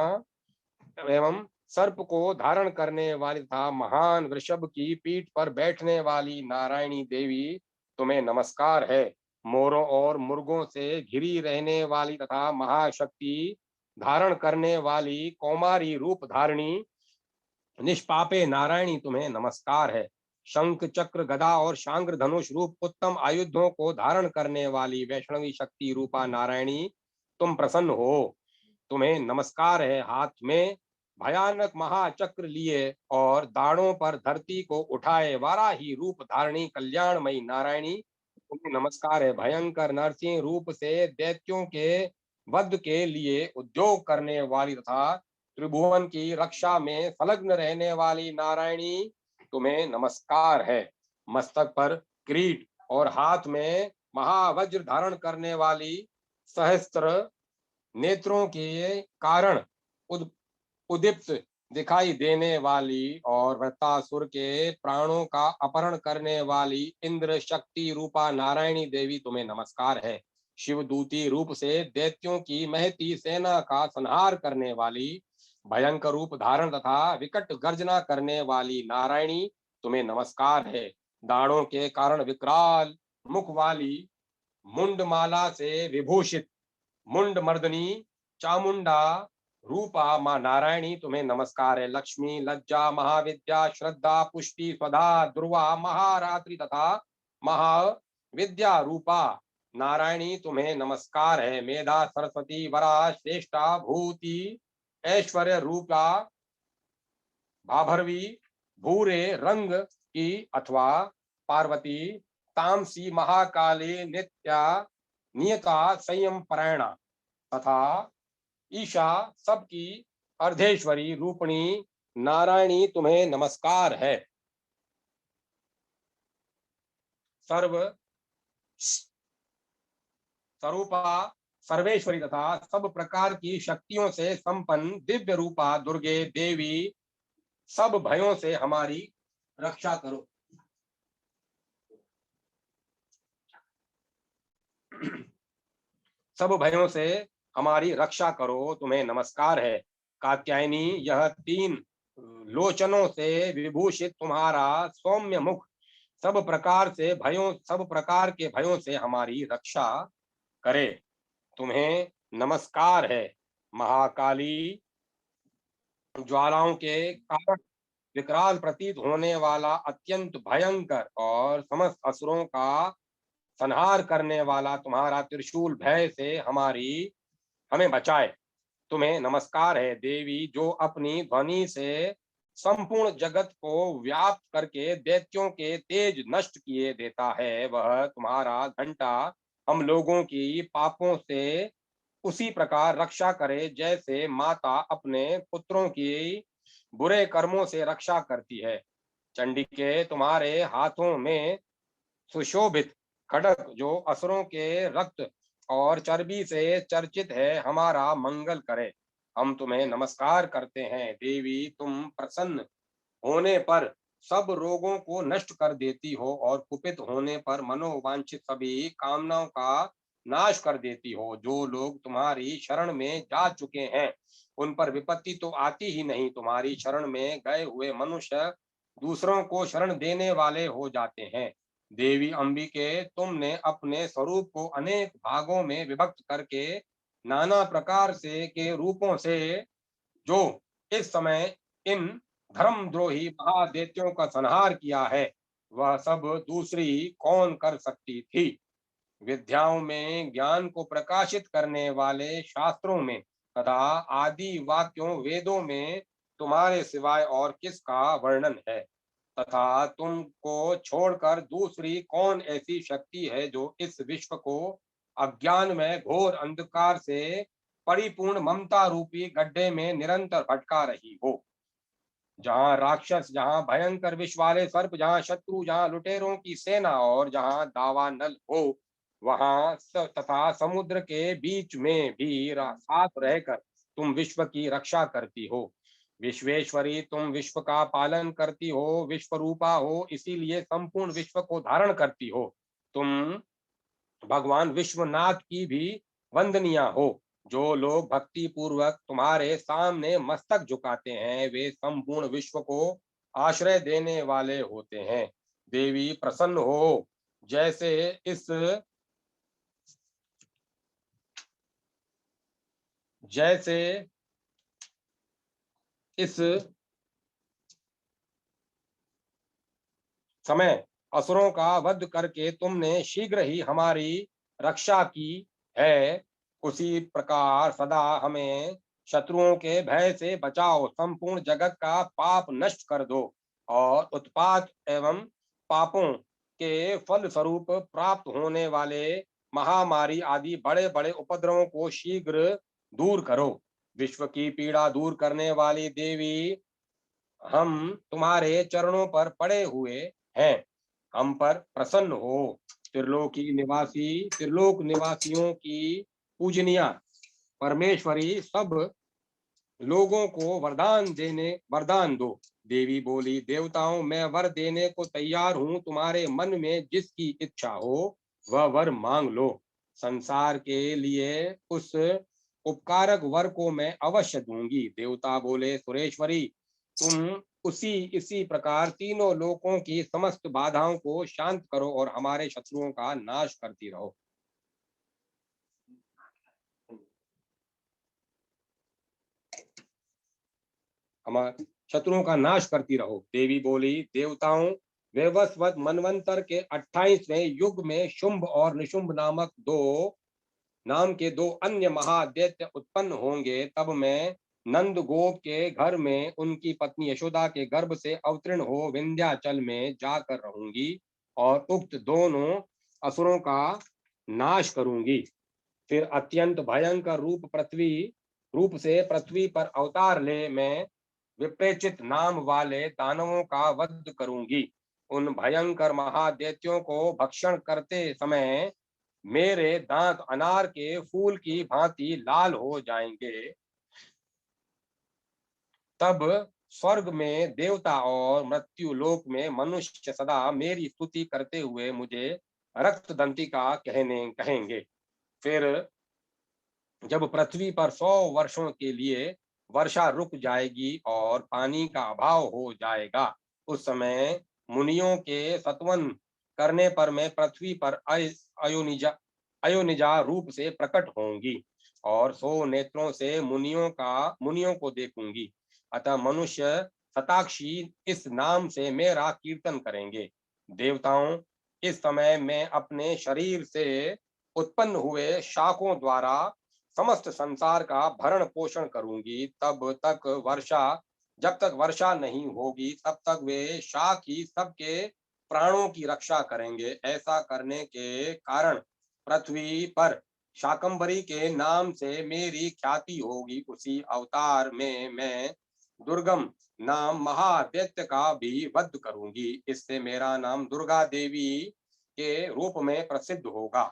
एवं सर्प को धारण करने वाली तथा महान वृषभ की पीठ पर बैठने वाली नारायणी देवी, तुम्हें नमस्कार है। मोरों और मुर्गों से घिरी रहने वाली तथा महाशक्ति धारण करने वाली कौमारी रूप धारणी निष्पापे नारायणी, तुम्हें नमस्कार है। शंख, चक्र, गदा और शांग्र धनुष रूप उत्तम आयुधों को धारण करने वाली वैष्णवी शक्ति रूपा नारायणी, तुम प्रसन्न हो। तुम्हें नमस्कार है। हाथ में भयानक महाचक्र लिए और दाढ़ों पर धरती को उठाए वाराही रूप धारणी कल्याणमयी नारायणी, तुम्हें नमस्कार है। भयंकर नरसिंह रूप से दैत्यों के वध के लिए उद्योग करने वाली तथा त्रिभुवन की रक्षा में संलग्न रहने वाली नारायणी, तुम्हें नमस्कार है। मस्तक पर किरीट और हाथ में महावज्र धारण करने वाली, सहस्त्र नेत्रों के कारण उदीप्त दिखाई देने वाली और वृत्तासुर के प्राणों का अपहरण करने वाली इंद्र शक्ति रूपा नारायणी देवी, तुम्हें नमस्कार है। शिवदूती रूप से दैत्यों की महती सेना का संहार करने वाली, भयंकर रूप धारण तथा विकट गर्जना करने वाली नारायणी, तुम्हें नमस्कार है। दाढ़ों के कारण विकराल मुख वाली, मुंडमाला से विभूषित मुंड मर्दनी चामुंडा रूपा माँ नारायणी तुम्हें नमस्कार है। लक्ष्मी, लज्जा, महाविद्या, श्रद्धा, पुष्टि, स्वधा, ध्रुवा, महारात्रि तथा महाविद्या रूपा नारायणी तुम्हें नमस्कार है। मेधा, सरस्वती, वरा, श्रेष्ठा, भूति, ऐश्वर्य रूपा भाभरवी, भूरे रंग की अथवा पार्वती, तामसी, महाकाली, नित्या, नियता, संयम परायणा तथा ईशा सबकी अर्धेश्वरी रूपणी नारायणी तुम्हें नमस्कार है। सर्व स्वरूपा सर्वेश्वरी तथा सब प्रकार की शक्तियों से संपन्न दिव्य रूपा दुर्गे देवी सब भयों से हमारी रक्षा करो। सब भयों से हमारी रक्षा करो, तुम्हें नमस्कार है। कात्यायनी, यह तीन लोचनों से विभूषित तुम्हारा सौम्य मुख सब प्रकार के भयों से हमारी रक्षा करे, तुम्हें नमस्कार है। महाकाली, ज्वालाओं के कारण विकराल प्रतीत होने वाला, अत्यंत भयंकर और समस्त असुरों का संहार करने वाला तुम्हारा त्रिशूल भय से हमें बचाए, तुम्हें नमस्कार है। देवी, जो अपनी ध्वनि से संपूर्ण जगत को व्याप्त करके दैत्यों के तेज नष्ट किए देता है, वह तुम्हारा घंटा हम लोगों की पापों से उसी प्रकार रक्षा करे जैसे माता अपने पुत्रों की बुरे कर्मों से रक्षा करती है। चंडिके, तुम्हारे हाथों में सुशोभित खड्ग जो असुरों के रक्त और चर्बी से चर्चित है, हमारा मंगल करे, हम तुम्हें नमस्कार करते हैं। देवी, तुम प्रसन्न होने पर सब रोगों को नष्ट कर देती हो और कुपित होने पर मनोवांछित सभी कामनाओं का नाश कर देती हो। जो लोग तुम्हारी शरण में जा चुके हैं उन पर विपत्ति तो आती ही नहीं, तुम्हारी शरण में गए हुए मनुष्य दूसरों को शरण देने वाले हो जाते हैं। देवी अंबिके, तुमने अपने स्वरूप को अनेक भागों में विभक्त करके नाना प्रकार से के रूपों से जो इस समय इन धर्मद्रोही महादैत्यों का संहार किया है, वह सब दूसरी कौन कर सकती थी। विद्याओं में ज्ञान को प्रकाशित करने वाले शास्त्रों में तथा आदि वाक्यों वेदों में तुम्हारे सिवाय और किसका वर्णन है, तथा तुमको छोड़कर दूसरी कौन ऐसी शक्ति है जो इस विश्व को अज्ञान में घोर अंधकार से परिपूर्ण ममता रूपी गड्ढे में निरंतर भटका रही हो। जहाँ राक्षस, जहाँ भयंकर विष वाले सर्प, जहाँ शत्रु, जहाँ लुटेरों की सेना और जहाँ दावानल हो, वहाँ तथा समुद्र के बीच में भी साथ रहकर तुम विश्व की रक्षा करती हो। विश्वेश्वरी, तुम विश्व का पालन करती हो, विश्व रूपा हो, इसीलिए संपूर्ण विश्व को धारण करती हो। तुम भगवान विश्वनाथ की भी वंदनिया हो। जो लोग भक्ति पूर्वक तुम्हारे सामने मस्तक झुकाते हैं वे संपूर्ण विश्व को आश्रय देने वाले होते हैं। देवी, प्रसन्न हो। जैसे इस जैसे इस समय असुरों का वध करके तुमने शीघ्र ही हमारी रक्षा की है, उसी प्रकार सदा हमें शत्रुओं के भय से बचाओ, संपूर्ण जगत का पाप नष्ट कर दो और उत्पात एवं पापों के फल स्वरूप प्राप्त होने वाले महामारी आदि बड़े बड़े उपद्रवों को शीघ्र दूर करो। विश्व की पीड़ा दूर करने वाली देवी, हम तुम्हारे चरणों पर पड़े हुए हैं, हम पर प्रसन्न हो। त्रिलोक निवासियों की पूजनिया परमेश्वरी, सब लोगों को वरदान दो। देवी बोली, देवताओं, मैं वर देने को तैयार हूँ, तुम्हारे मन में जिसकी इच्छा हो वह वर मांग लो। संसार के लिए उस उपकारक वर को मैं अवश्य दूंगी। देवता बोले, सुरेश्वरी, तुम इसी प्रकार तीनों लोकों की समस्त बाधाओं को शांत करो और हमारे शत्रुओं का नाश करती रहो। हमारे शत्रुओं का नाश करती रहो। देवी बोली, देवताओं, वैवस्वत मनवंतर के 28वें युग में शुंभ और निशुंभ नाम के दो अन्य महादैत्य उत्पन्न होंगे। तब मैं नंद गोप के घर में उनकी पत्नी यशोदा के गर्भ से अवतीर्ण हो विंध्याचल में जाकर रहूंगी और उक्त दोनों असुरों का नाश करूंगी। फिर अत्यंत भयंकर रूप से पृथ्वी पर अवतार ले मैं विप्रेचित नाम वाले दानवों का वध करूंगी। उन भयंकर महादैत्यों को भक्षण करते समय मेरे दांत अनार के फूल की भांति लाल हो जाएंगे। तब स्वर्ग में देवता और मृत्यु लोक में मनुष्य सदा मेरी स्तुति करते हुए मुझे रक्त दंतिका कहेंगे। फिर जब पृथ्वी पर 100 वर्षों के लिए वर्षा रुक जाएगी और पानी का अभाव हो जाएगा, उस समय मुनियों के सत्वन करने पर मैं पृथ्वी पर अयोनिजा रूप से प्रकट होंगी और 100 नेत्रों से मुनियों को देखूंगी। अतः मनुष्य शताक्षी इस नाम से मेरा कीर्तन करेंगे। देवताओं, इस समय मैं अपने शरीर से उत्पन्न हुए शाखों द्वारा समस्त संसार का भरण पोषण करूंगी। जब तक वर्षा नहीं होगी तब तक वे शाख ही सबके प्राणों की रक्षा करेंगे। ऐसा करने के कारण पृथ्वी पर शाकंभरी के नाम से मेरी ख्याति होगी। उसी अवतार में मैं दुर्गम नाम महादैत्य का भी वध करूंगी। इससे मेरा नाम दुर्गा देवी के रूप में प्रसिद्ध होगा।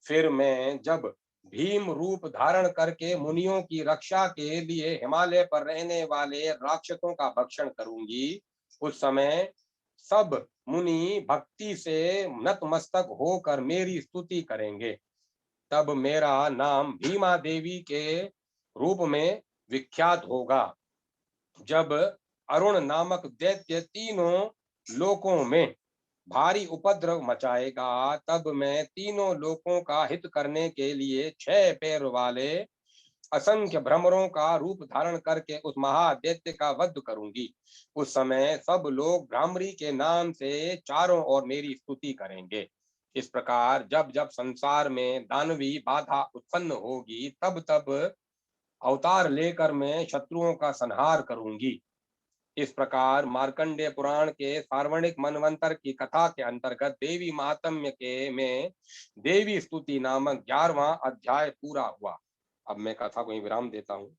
फिर मैं जब भीम रूप धारण करके मुनियों की रक्षा के लिए हिमालय पर रहने वाले राक्षसों का भक्षण करूंगी, उस समय सब मुनि भक्ति से नतमस्तक होकर मेरी स्तुति करेंगे। तब मेरा नाम भीमा देवी के रूप में विख्यात होगा। जब अरुण नामक दैत्य तीनों लोकों में भारी उपद्रव मचाएगा, तब मैं तीनों लोकों का हित करने के लिए 6 पैर वाले असंख्य भ्रमरों का रूप धारण करके उस महादैत्य का वध करूंगी। उस समय सब लोग भ्रामरी के नाम से चारों ओर मेरी स्तुति करेंगे। इस प्रकार जब जब संसार में दानवी बाधा उत्पन्न होगी, तब तब अवतार लेकर मैं शत्रुओं का संहार करूंगी। इस प्रकार मार्कंडेय पुराण के सार्वणिक मनवंतर की कथा के अंतर्गत देवी महात्म्य के में देवी स्तुति नामक 11वां अध्याय पूरा हुआ। अब मैं कथा को विराम देता हूँ।